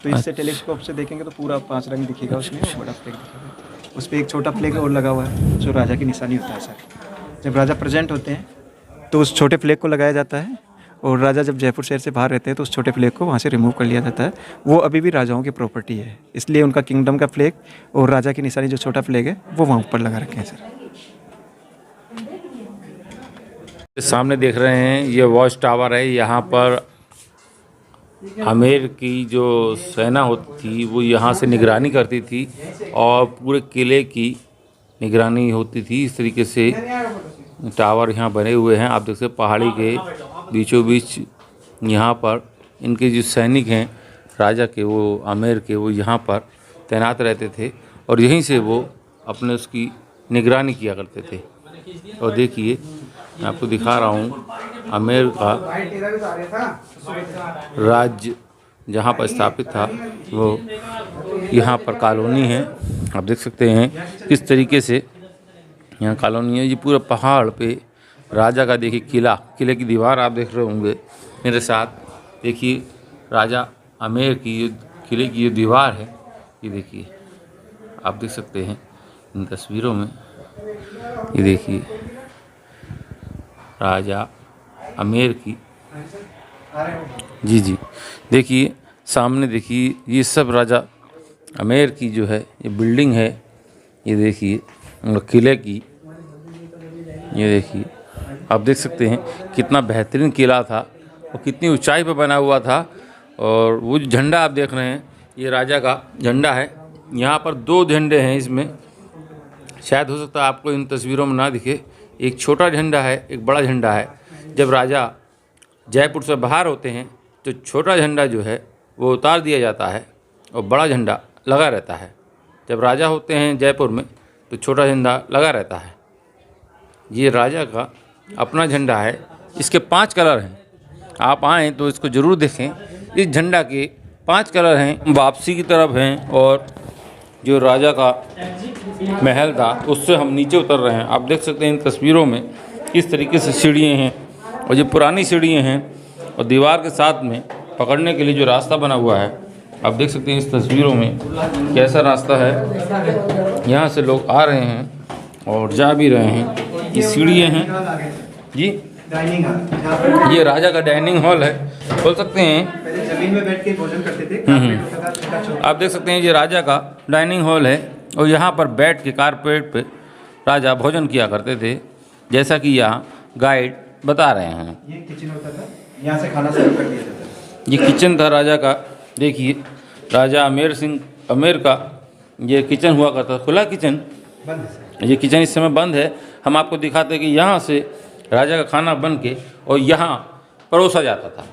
तो इससे टेलीस्कोप से देखेंगे तो पूरा 5 रंग दिखेगा उसमें, बड़ा फ्लैग दिखेगा। उस पर एक छोटा फ्लैग और लगा हुआ है जो राजा की निशानी होता है सर। जब राजा प्रेजेंट होते हैं तो उस छोटे फ्लैग को लगाया जाता है और राजा जब जयपुर शहर से बाहर रहते हैं तो उस छोटे फ्लैग को वहाँ से रिमूव कर लिया जाता है। वो अभी भी राजाओं की प्रॉपर्टी है, इसलिए उनका किंगडम का फ्लैग और राजा की निशानी जो छोटा फ्लैग है वो वहाँ ऊपर लगा रखे हैं सर। सामने देख रहे हैं ये वॉच टावर है। यहाँ पर आमेर की जो सेना होती थी वो यहाँ से निगरानी करती थी और पूरे किले की निगरानी होती थी। इस तरीके से टावर यहाँ बने हुए हैं। आप देख सकते पहाड़ी के बीचों बीच यहाँ पर इनके जो सैनिक हैं राजा के, वो आमेर के, वो यहाँ पर तैनात रहते थे और यहीं से वो अपने उसकी निगरानी किया करते थे। और देखिए मैं आपको दिखा रहा हूँ आमेर का राज्य जहाँ पर स्थापित था वो यहाँ पर कॉलोनी है। आप देख सकते हैं किस तरीके से यहाँ कॉलोनी है। ये पूरा पहाड़ पे राजा का देखिए किले की दीवार आप देख रहे होंगे मेरे साथ। देखिए राजा आमेर की किले की जो दीवार है ये देखिए, आप देख सकते हैं इन तस्वीरों में। ये देखिए राजा आमेर की, जी देखिए सामने देखिए ये सब राजा आमेर की जो है ये बिल्डिंग है। ये देखिए किले की, ये देखिए आप देख सकते हैं कितना बेहतरीन किला था और कितनी ऊंचाई पर बना हुआ था। और वो जो झंडा आप देख रहे हैं ये राजा का झंडा है। यहाँ पर 2 झंडे हैं इसमें, शायद हो सकता है आपको इन तस्वीरों में ना दिखे। एक छोटा झंडा है, एक बड़ा झंडा है। जब राजा जयपुर से बाहर होते हैं तो छोटा झंडा जो है वो उतार दिया जाता है और बड़ा झंडा लगा रहता है। जब राजा होते हैं जयपुर में तो छोटा झंडा लगा रहता है। ये राजा का अपना झंडा है। इसके 5 कलर हैं। आप आएँ तो इसको ज़रूर देखें। इस झंडा के 5 कलर हैं, वापसी की तरफ हैं और जो राजा का महल था उससे हम नीचे उतर रहे हैं। आप देख सकते हैं इन तस्वीरों में किस तरीके से सीढ़ियाँ हैं और ये पुरानी सीढ़ियाँ हैं और दीवार के साथ में पकड़ने के लिए जो रास्ता बना हुआ है आप देख सकते हैं इस तस्वीरों में कैसा रास्ता है। यहाँ से लोग आ रहे हैं और जा भी रहे हैं। ये सीढ़ियाँ हैं जी, ये राजा का डाइनिंग हॉल है, बोल सकते हैं। पहले जमीन में बैठ के भोजन करते थे। आप देख सकते हैं ये राजा का डाइनिंग हॉल है और यहाँ पर बैठ के कारपेट पे राजा भोजन किया करते थे, जैसा कि यहाँ गाइड बता रहे हैं। ये किचन होता था, यहाँ से खाना सर्व कर दिया जाता था। ये किचन था राजा का। देखिए राजा आमेर का ये किचन हुआ करता था, खुला किचन। ये किचन इस समय बंद है। हम आपको दिखाते हैं कि यहाँ से राजा का खाना बन के और यहाँ परोसा जाता था।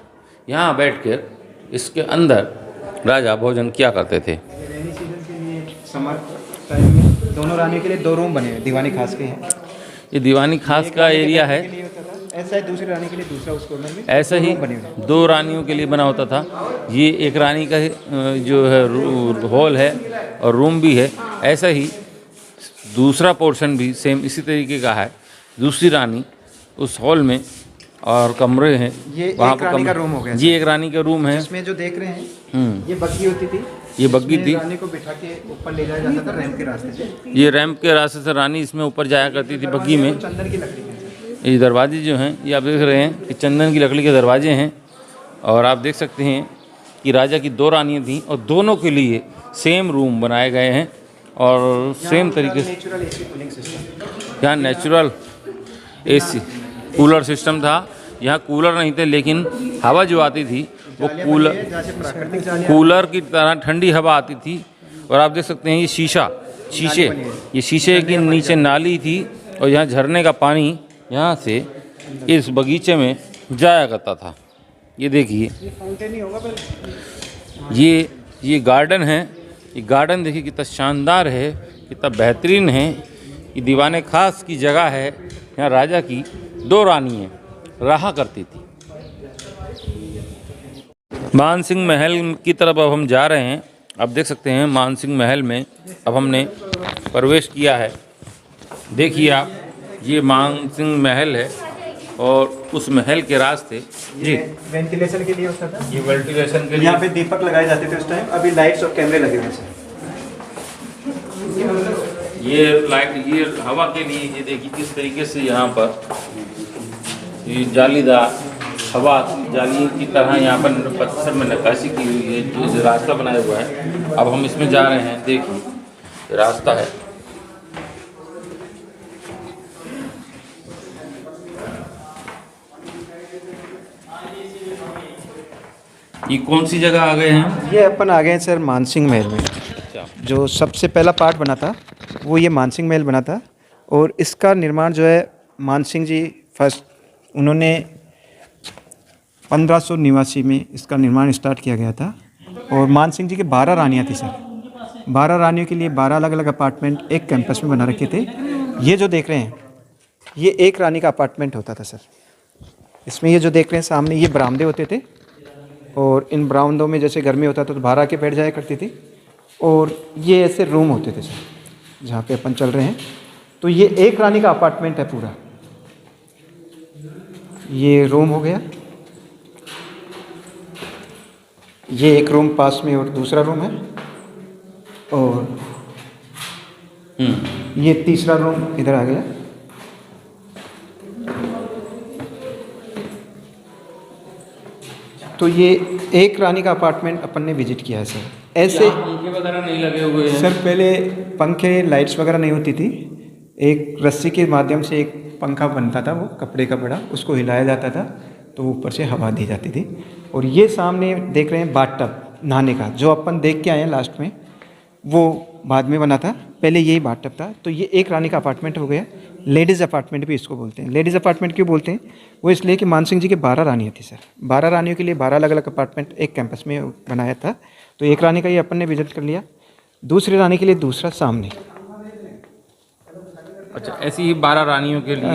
यहाँ बैठ कर इसके अंदर राजा भोजन किया करते थे। रेनी सीजन के लिए समर टाइम में दोनों रानियों के लिए 2 रूम बने हैं, दीवानी खास के हैं। ये दीवानी खास का एरिया है। ऐसा है, दूसरी रानी के लिए दूसरा उस कॉर्नर में ऐसा ही 2 रानियों के लिए बना होता था। ये एक रानी का जो है हॉल है और रूम भी है। ऐसा ही दूसरा पोर्शन भी सेम इसी तरीके का है। दूसरी रानी उस हॉल में और कमरे हैं। ये वहाँ एक रानी का रूम हो गया। ये एक रानी का रूम है। इसमें जो देख रहे हैं ये बग्गी होती थी। ये बग्गी थी। रानी को बिठा के ऊपर ले जाया जाता था रैंप के रास्ते से। ये रैंप के रास्ते से रानी इसमें ऊपर जाया करती थी बग्गी में। चंदन की लकड़ी है। ये दरवाजे जो हैं ये आप देख रहे हैं कि चंदन की लकड़ी के दरवाजे हैं। और आप देख सकते हैं कि राजा की 2 रानियाँ थीं और दोनों के लिए सेम रूम बनाए गए हैं और सेम तरीके से नेचुरल एसी कूलिंग सिस्टम। यहाँ नेचुरल एसी कूलर सिस्टम था। यहाँ कूलर नहीं थे लेकिन हवा जो आती थी वो कूलर की तरह ठंडी हवा आती थी। और आप देख सकते हैं ये शीशे के नीचे नाली थी और यहाँ झरने का पानी यहाँ से इस बगीचे में जाया करता था। ये देखिए ये गार्डन है। ये गार्डन देखिए कितना शानदार है, कितना बेहतरीन है। ये दीवाने खास की जगह है। यहाँ राजा की 2 रानियाँ रहा करती थी। मानसिंह महल की तरफ अब हम जा रहे हैं। आप देख सकते हैं मानसिंह महल में अब हमने प्रवेश किया है। देखिए आप, ये मानसिंह महल है और उस महल के रास्ते जी वेंटिलेशन के लिए होता था। ये वेंटिलेशन के लिए यहाँ पे दीपक लगाए जाते थे उस टाइम। अभी लाइट्स और कैमरे लगे हुए हैं। ये लाइट ये हवा के लिए ये देखिए किस तरीके से यहाँ पर ये जालीदार हवा जाली की तरह यहाँ पर पत्थर में नक्काशी की हुई है, जो रास्ता बनाया हुआ है। अब हम इसमें जा रहे हैं, देखिए रास्ता है। ये कौन सी जगह आ गए हैं? ये अपन आ गए हैं सर मानसिंह महल में। जो सबसे पहला पार्ट बना था वो ये मानसिंह महल बना था, और इसका निर्माण जो है मानसिंह जी फर्स्ट, उन्होंने 1589 में इसका निर्माण स्टार्ट किया गया था। और मानसिंह जी के 12 रानियाँ थी सर। 12 रानियों के लिए 12 अलग अलग अपार्टमेंट एक कैंपस में बना रखे थे। ये जो देख रहे हैं ये एक रानी का अपार्टमेंट होता था सर। इसमें ये जो देख रहे हैं सामने ये बरामदे होते थे, और इन बरामदों में जैसे गर्मी होता था तो बाहर आके बैठ जाया करती थी। और ये ऐसे रूम होते थे सर जहाँ पे अपन चल रहे हैं। तो ये एक रानी का अपार्टमेंट है पूरा। ये रूम हो गया, ये एक रूम पास में और दूसरा रूम है, और ये तीसरा रूम इधर आ गया। तो ये एक रानी का अपार्टमेंट अपन ने विजिट किया है सर। ऐसे पंखे वगैरह नहीं लगे हुए हैं सर, पहले पंखे लाइट्स वगैरह नहीं होती थी। एक रस्सी के माध्यम से एक पंखा बनता था, वो कपड़े का बड़ा, उसको हिलाया जाता था तो ऊपर से हवा दी जाती थी। और ये सामने देख रहे हैं बाथटब नहाने का, जो अपन देख के आए हैं लास्ट में, वो बाद में बना था। पहले यही बाथटब था। तो ये एक रानी का अपार्टमेंट हो गया। लेडीज़ अपार्टमेंट भी इसको बोलते हैं। लेडीज़ अपार्टमेंट क्यों बोलते हैं? वो इसलिए कि मानसिंह जी के 12 रानियाँ थी सर। 12 रानियों के लिए 12 अलग अलग अपार्टमेंट एक कैंपस में बनाया था। तो एक रानी का ये अपन ने विजिट कर लिया, दूसरी रानी के लिए दूसरा सामने। अच्छा, ऐसी ही 12 रानियों के लिए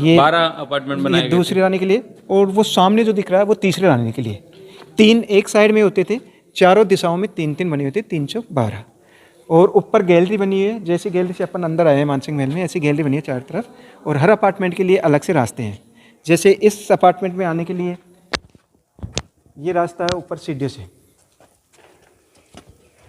ये 12 अपार्टमेंट बनाए ये गए दूसरी रानी के लिए, और वो सामने जो दिख रहा है वो तीसरी रानी के लिए। 3 एक साइड में होते थे, चारों दिशाओं में 3-3 बने होते, 3 चौक 12। और ऊपर गैलरी बनी है। जैसी गैलरी से अपन अंदर आए हैं मानसिंह महल में, ऐसी गैलरी बनी है चारों तरफ। और हर अपार्टमेंट के लिए अलग से रास्ते हैं। जैसे इस अपार्टमेंट में आने के लिए ये रास्ता है ऊपर सीढ़ियों से।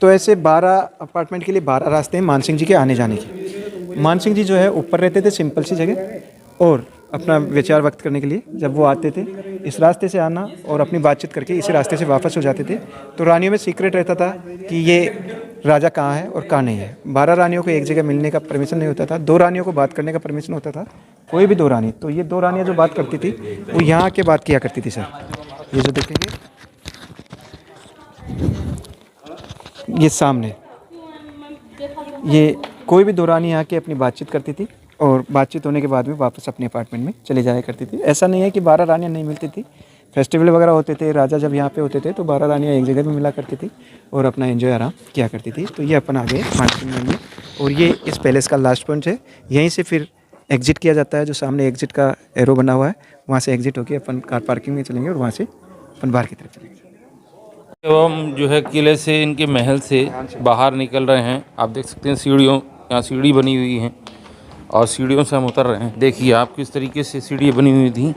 तो ऐसे 12 अपार्टमेंट के लिए 12 रास्ते हैं मानसिंह जी के आने जाने के। मानसिंह जी जो है ऊपर रहते थे सिंपल सी जगह, और अपना विचार व्यक्त करने के लिए जब वो आते थे इस रास्ते से आना और अपनी बातचीत करके इसी रास्ते से वापस हो जाते थे। तो रानियों में सीक्रेट रहता था कि ये राजा कहाँ है और कहाँ नहीं है। 12 रानियों को एक जगह मिलने का परमिशन नहीं होता था। 2 रानियों को बात करने का परमिशन होता था, कोई भी 2 रानी। तो ये 2 रानियाँ जो बात करती थी वो यहाँ के बात किया करती थी सर। ये जो देखेंगे ये सामने, ये कोई भी 2 रानी यहाँ के अपनी बातचीत करती थी, और बातचीत होने के बाद में वापस अपने अपार्टमेंट में चले जाया करती थी। ऐसा नहीं है कि 12 रानियाँ नहीं मिलती थी। फेस्टिवल वगैरह होते थे, राजा जब यहाँ पे होते थे तो 12 रानियाँ एक जगह भी मिला करती थी और अपना एंजॉय आराम किया करती थी। तो ये अपन आ गए मानसिंह महल में, और ये इस पैलेस का लास्ट पॉइंट है। यहीं से फिर एग्जिट किया जाता है। जो सामने एग्जिट का एरो बना हुआ है वहाँ से एग्जिट होकर अपन कार पार्किंग में चलेंगे, और वहाँ से अपन बाहर की तरफ चलेंगे। जब हम जो है किले से, इनके महल से बाहर निकल रहे हैं, आप देख सकते हैं सीढ़ियों, यहाँ सीढ़ी बनी हुई है और सीढ़ियों से हम उतर रहे हैं। देखिए आप किस तरीके से सीढ़ी बनी हुई थी,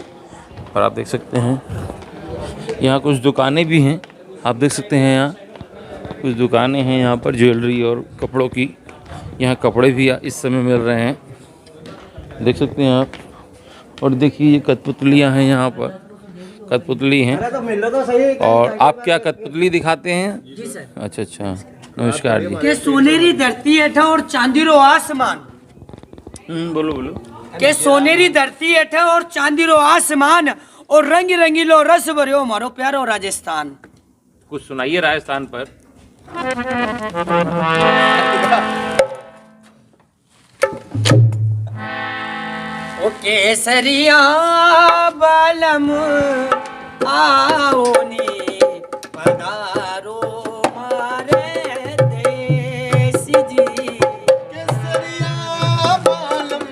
और आप देख सकते हैं यहाँ कुछ दुकानें भी हैं। आप देख सकते हैं यहाँ कुछ दुकानें हैं, यहाँ पर ज्वेलरी और कपड़ों की। यहाँ कपड़े भी इस समय मिल रहे हैं, देख सकते हैं आप। और देखिए ये कठपुतलियाँ हैं, यहाँ पर कठपुतली हैं। और आप क्या कठपुतली दिखाते हैं? जी सर। अच्छा अच्छा, नमस्कार जी। के सोनेरी धरती हेठा और चांदीरो आसमान, बोलो बोलो। के सोनेरी धरती हेठा और चांदीरो आसमान, और रंग रंगीलो रस भरियो मारो प्यारो राजस्थान। कुछ सुनाइए राजस्थान पर। ओ केसरिया बालम आओनी पधारो मारे देश जी। केसरिया बालम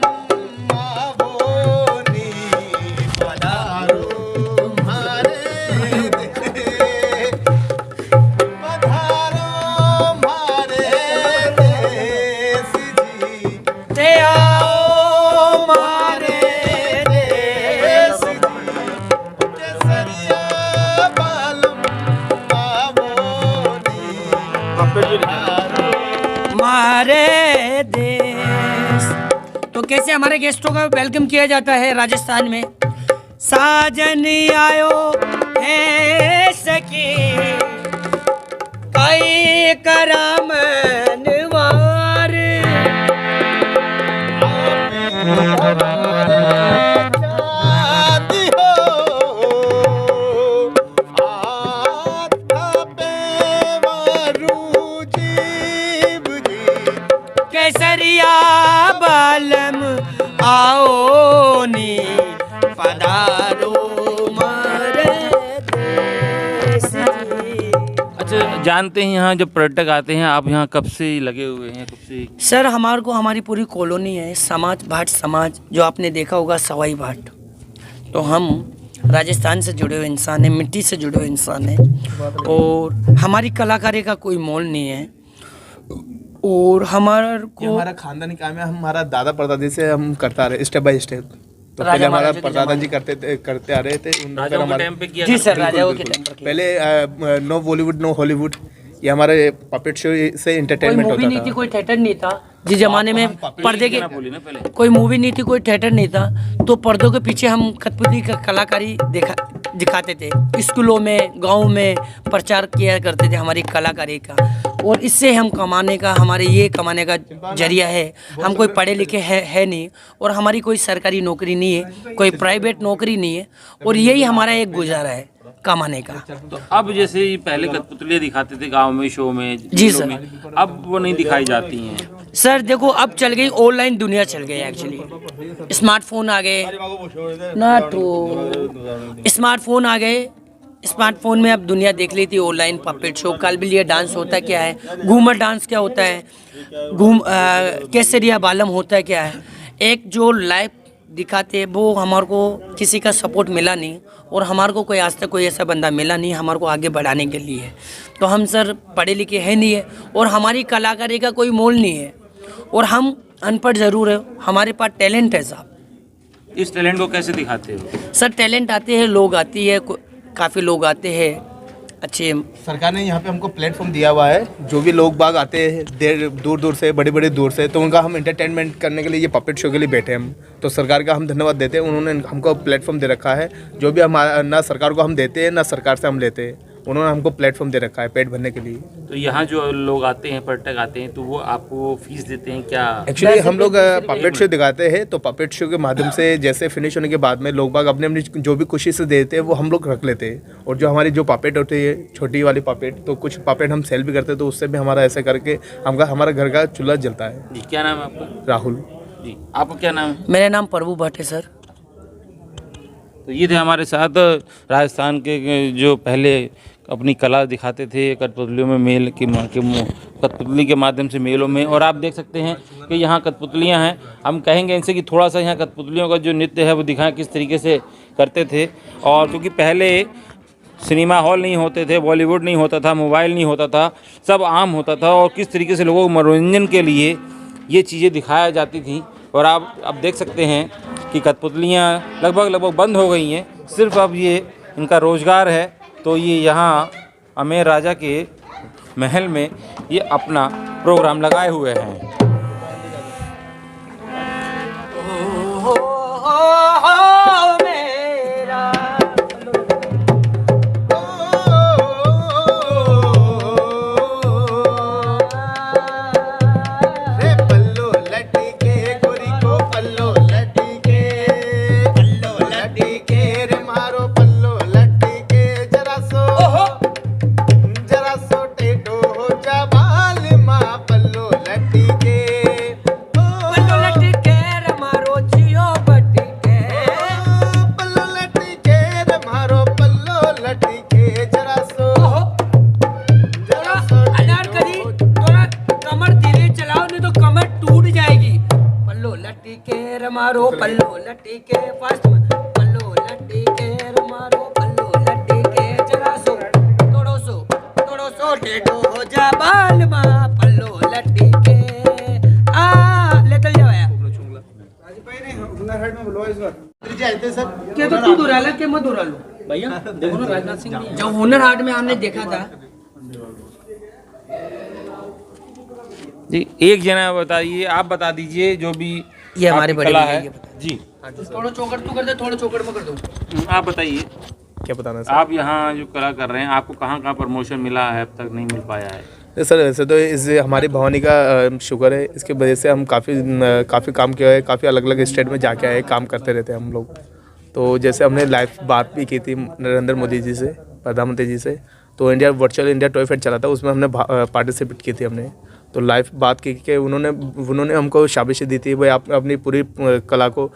आओनी पधारो मारे पधारो मारे देश जी। ते आओ मारे हमारे देश। तो कैसे हमारे गेस्टों का वेलकम किया जाता है राजस्थान में? साजन आयो है सके कई करम निवार केसरिया बालम आओ नी पधारो मारे देश जी। अच्छा, जानते हैं यहाँ जब पर्यटक आते हैं, आप यहाँ कब से लगे हुए हैं, कब से? सर हमारे को हमारी पूरी कॉलोनी है समाज भाट समाज, जो आपने देखा होगा सवाई भाट, तो हम राजस्थान से जुड़े हुए इंसान हैं, मिट्टी से जुड़े हुए इंसान हैं और हमारी कलाकारी का कोई मोल नहीं है। और हमारा खानदानी काम है, हमारा दादा परदादी से हम करता रहे स्टेप बाय स्टेप। तो पहले हमारा परदादा जी करते आ रहे थे, राजाओं के टाइम पे किया जी सर, बिल्कुल, राजाओं के बिल्कुल। टाइम पर पहले नो बॉलीवुड नो हॉलीवुड, ये हमारे पपेट शो से कोई एंटरटेनमेंट मूवी होता नहीं थी, था। कोई थिएटर नहीं था जिस जमाने में पर्दे के, बोली ना पहले। कोई मूवी नहीं थी, कोई थिएटर नहीं था, तो पर्दों के पीछे हम कठपुतली का कलाकारी दिखाते थे। स्कूलों में गाँव में प्रचार किया करते थे हमारी कलाकारी का, और इससे हम कमाने का, हमारे ये कमाने का जरिया है। हम कोई पढ़े लिखे है नहीं, और हमारी कोई सरकारी नौकरी नहीं है, कोई प्राइवेट नौकरी नहीं है, और यही हमारा एक गुजारा है कमाने का। तो अब जैसे ये पहले कठपुतलियाँ दिखाते थे गांव में, शो में, जी जिलों सर। में, अब वो नहीं दिखाई जाती हैं। सर देखो अब चल गई ऑनलाइन दुनिया, चल गई एक्चुअली, स्मार्टफोन आ गए ना, तो स्मार्टफोन आ गए, स्मार्टफोन में अब दुनिया देख ली थी ऑनलाइन पपेट शो। कल भी ये डांस होता क्या है, घूमर डांस क्या होता है, केसरिया बालम होता क्या है, एक जो लाइव दिखाते वो हमारे को किसी का सपोर्ट मिला नहीं, और हमारे को कोई आज तक कोई ऐसा बंदा मिला नहीं हमारे को आगे बढ़ाने के लिए। तो हम सर पढ़े लिखे हैं नहीं है, और हमारी कलाकारी का कोई मोल नहीं है, और हम अनपढ़ ज़रूर है, हमारे पास टैलेंट है साहब। इस टैलेंट को कैसे दिखाते हो? सर टैलेंट आते हैं, लोग आती है, काफ़ी लोग आते हैं अच्छे। सरकार ने यहाँ पे हमको प्लेटफॉर्म दिया हुआ है, जो भी लोग बाग आते हैं दूर दूर से, बड़े बड़े दूर से, तो उनका हम एंटरटेनमेंट करने के लिए ये पपेट शो के लिए बैठे हम। तो सरकार का हम धन्यवाद देते हैं, उन्होंने हमको प्लेटफॉर्म दे रखा है। जो भी हम ना सरकार को हम देते हैं ना सरकार से हम लेते हैं, उन्होंने हमको प्लेटफॉर्म दे रखा है पेट भरने के लिए। तो यहाँ जो लोग आते हैं, पर्यटक आते हैं, तो वो आपको फीस देते हैं क्या? एक्चुअली हम लोग पपेट शो दिखाते हैं, तो पपेट शो के माध्यम से जैसे फिनिश होने के बाद में लोग बाग अपने अपनी जो भी खुशी से देते हैं वो हम लोग रख लेते हैं। और जो हमारी जो पपेट होती है छोटी वाली पपेट, तो कुछ पपेट हम सेल भी करते हैं, तो उससे भी हमारा ऐसे करके हमारा घर का चूल्हा जलता है। जी, क्या नाम है आपका? राहुल जी, आपका क्या नाम है? मेरा नाम प्रभु भट्ट है सर। तो ये थे हमारे साथ राजस्थान के जो पहले अपनी कला दिखाते थे कठपुतलियों में, मेल की कठपुतली के माध्यम से मेलों में। और आप देख सकते हैं कि यहाँ कठपुतलियाँ हैं। हम कहेंगे इनसे कि थोड़ा सा यहाँ कठपुतलियों का जो नृत्य है वो दिखाएं किस तरीके से करते थे। और क्योंकि पहले सिनेमा हॉल नहीं होते थे, बॉलीवुड नहीं होता था, मोबाइल नहीं होता था, सब आम होता था, और किस तरीके से लोगों को मनोरंजन के लिए ये चीज़ें दिखाया जाती थी। और आप अब देख सकते हैं कि कठपुतलियाँ लगभग बंद हो गई हैं, सिर्फ अब ये इनका रोज़गार है। तो ये यहाँ अमेर राजा के महल में ये अपना प्रोग्राम लगाए हुए हैं। मारो पल्लो लट्टी के फास्ट में, पल्लो लट्टी के मारो पल्लो लट्टी के जरा सो थोड़ो सो टेढ़ो हो जा बाल मा, पल्लो लट्टी के आ ले चल जाओ यार। क्या तो तू दुराला के मत दुरा लो भैया, देखो ना राजनाथ सिंह जब हुनर हाट में हमने देखा था जी एक जना बताइए, आप बता दीजिए जो भी ये हमारे आपकी बड़े कला भैया है ये बता जी। थोड़ा चौकड़ तू कर दे, थोड़ा चौकड़ में कर दो। आप बताइए, क्या बताना सर? आप यहाँ जो कला कर रहे हैं, आपको कहाँ कहाँ प्रमोशन मिला है, अब तक नहीं मिल पाया है? सर वैसे तो इस हमारी भवानी का शुक्र है, इसके वजह से हम काफ़ी काम किया है, काफ़ी अलग अलग स्टेट में जाके आए, काम करते रहते हैं हम लोग। तो जैसे हमने लाइव बात भी की थी नरेंद्र मोदी जी से, प्रधानमंत्री जी से, तो वर्चुअल इंडिया टॉय फेयर चला था, उसमें हमने पार्टिसिपेट की थी हमने। तो लाइव बात की कि उन्होंने हमको शाबाशी दी थी, भाई आप अपनी पूरी कला को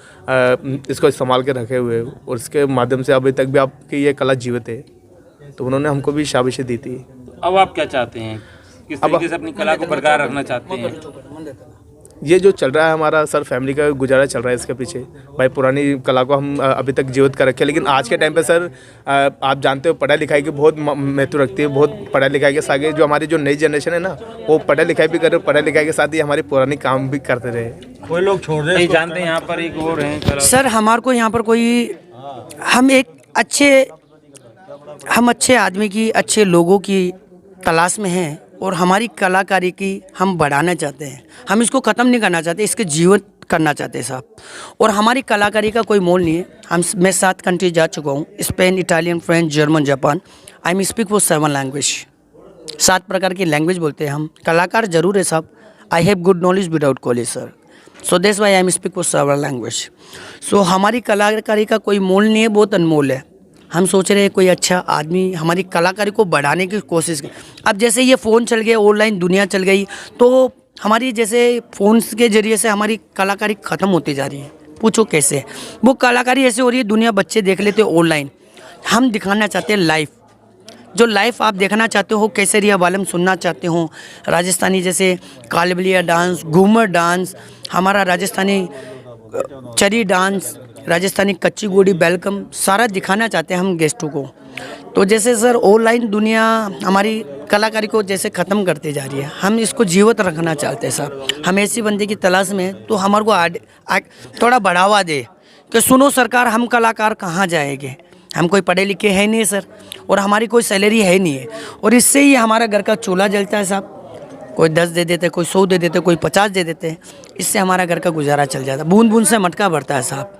इसको संभाल के रखे हुए हो और इसके माध्यम से अभी तक भी आपकी ये कला जीवित है। तो उन्होंने हमको भी शाबाशी दी थी। अब आप क्या चाहते हैं, किस तरीके से अपनी कला को बरकरार रखना चाहते हैं? ये जो चल रहा है हमारा सर, फैमिली का गुजारा चल रहा है इसके पीछे। भाई पुरानी कला को हम अभी तक जीवित कर रखे हैं, लेकिन आज के टाइम पे सर आप जानते हो पढ़ाई लिखाई की बहुत महत्व रखती है। बहुत पढ़ाई लिखाई के साथ जो हमारी जो नई जनरेशन है ना, वो पढ़ाई लिखाई भी करे, पढ़ाई लिखाई के साथ ही हमारी पुरानी काम भी करते रहे। कोई लोग छोड़ दे जानते हैं, यहाँ पर एक और हैं कला। सर हमारे को यहाँ पर कोई, हम एक अच्छे आदमी की, अच्छे लोगों की तलाश में हैं और हमारी कलाकारी की हम बढ़ाना चाहते हैं। हम इसको ख़त्म नहीं करना चाहते, इसके जीवित करना चाहते हैं साहब। और हमारी कलाकारी का कोई मोल नहीं है। मैं 7 कंट्री जा चुका हूँ, Spain, Italian, French, German, Japan. I am speak for 7 language, 7 प्रकार की लैंग्वेज बोलते हैं हम। कलाकार ज़रूर है साहब। I have good knowledge without college sir, so that's why I am speak for 7 language. So हमारी कलाकारी का कोई मोल नहीं है, बहुत अनमोल है। हम सोच रहे हैं कोई अच्छा आदमी हमारी कलाकारी को बढ़ाने की कोशिश करे। अब जैसे ये फ़ोन चल गया, ऑनलाइन दुनिया चल गई, तो हमारी जैसे फ़ोन्स के ज़रिए से हमारी कलाकारी ख़त्म होती जा रही है। पूछो कैसे? वो कलाकारी ऐसे हो रही है, दुनिया बच्चे देख लेते ऑनलाइन, हम दिखाना चाहते हैं लाइव। जो लाइव आप देखना चाहते हो, केसरिया वालम सुनना चाहते हो, राजस्थानी जैसे कालबलिया डांस, घूमर डांस, हमारा राजस्थानी चरी डांस, राजस्थानी कच्ची गोड़ी, वेलकम, सारा दिखाना चाहते हैं हम गेस्टों को। तो जैसे सर ऑनलाइन दुनिया हमारी कलाकारी को जैसे ख़त्म करती जा रही है, हम इसको जीवित रखना चाहते हैं साहब। हम ऐसी बंदे की तलाश में हैं, तो हमारे को थोड़ा बढ़ावा दे कि सुनो सरकार, हम कलाकार कहाँ जाएंगे, हम कोई पढ़े लिखे हैं नहीं सर, और हमारी कोई सैलरी है नहीं है, और इससे ही हमारा घर का चूल्हा जलता है साहब। कोई 10 दे देते, कोई 100 दे देते, कोई 50 दे देते, इससे हमारा घर का गुजारा चल जाता। बूंद बूंद से मटका भरता है साहब।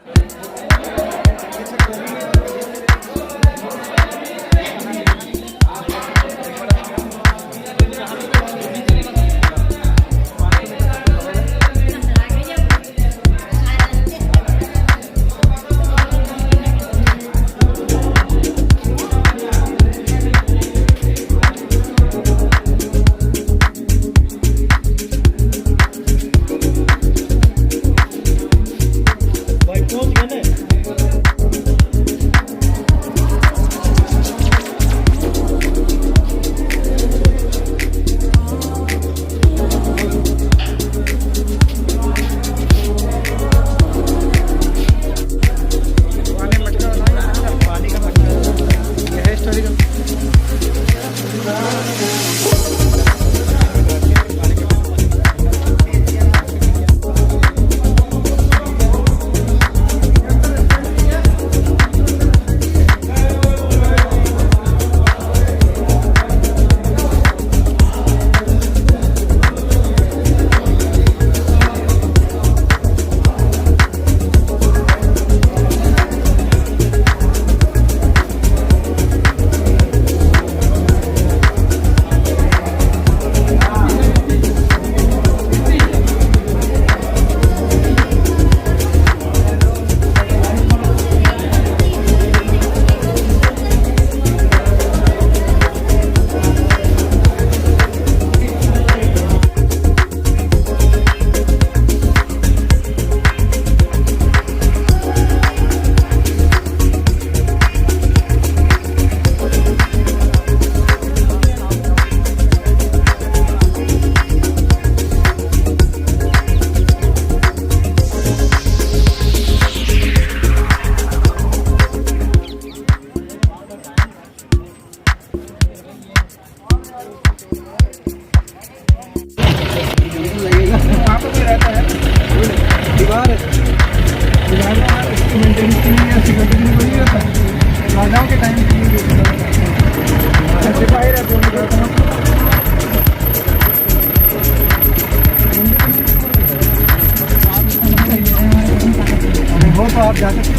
तो आप जा सकते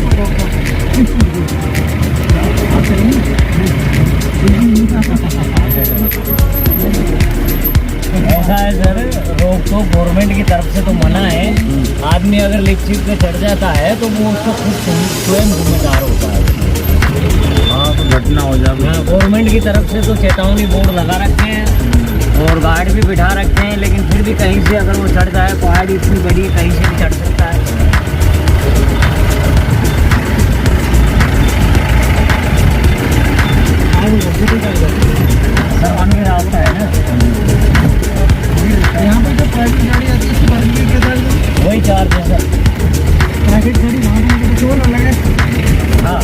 ऐसा है सर, रोक तो गवर्नमेंट की तरफ से तो मना है। आदमी अगर लिफ्ट सीट पे चढ़ जाता है तो वो उसका खुद स्वयं जिम्मेदार होता है। हाँ, तो घटना हो जाए। हाँ, गवर्नमेंट की तरफ से तो चेतावनी बोर्ड लगा रखे हैं और गार्ड भी बिठा रखे हैं, लेकिन फिर भी कहीं से अगर वो चढ़ जाए, पहाड़ी इतनी बड़ी है, कहीं से भी चढ़ सकता है। सर वन वे रास्ता है ना, यहाँ पर जो प्राइवेट गाड़ी आती है उसकी पार्किंग के साथ वही चार्ज है सर। प्राइवेट गाड़ी वहाँ पर तो अलग है। हाँ,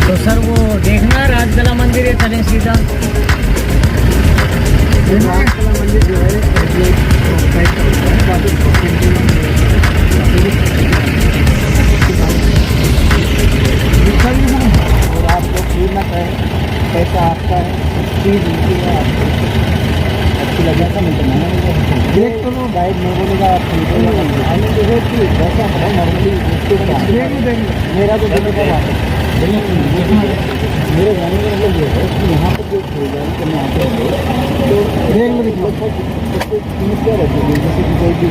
तो सर वो देखना है राजकला मंदिर है, चलें सीधा। मंदिर जो है और आप लोग भूल ना करें, पैसा आपका है, चीज़ उनकी है, आपको अच्छी लगे तो मिलता देख तो लो, गाइड नहीं बोलेगा आप आने जो है कि पैसा है नॉर्मली मेरा तो देने का बात है। मेरे जाने का मतलब ये है कि यहाँ पर जो खरीदारी करने आते हैं तो रेल में क्या रहती है, जैसे कि कोई भी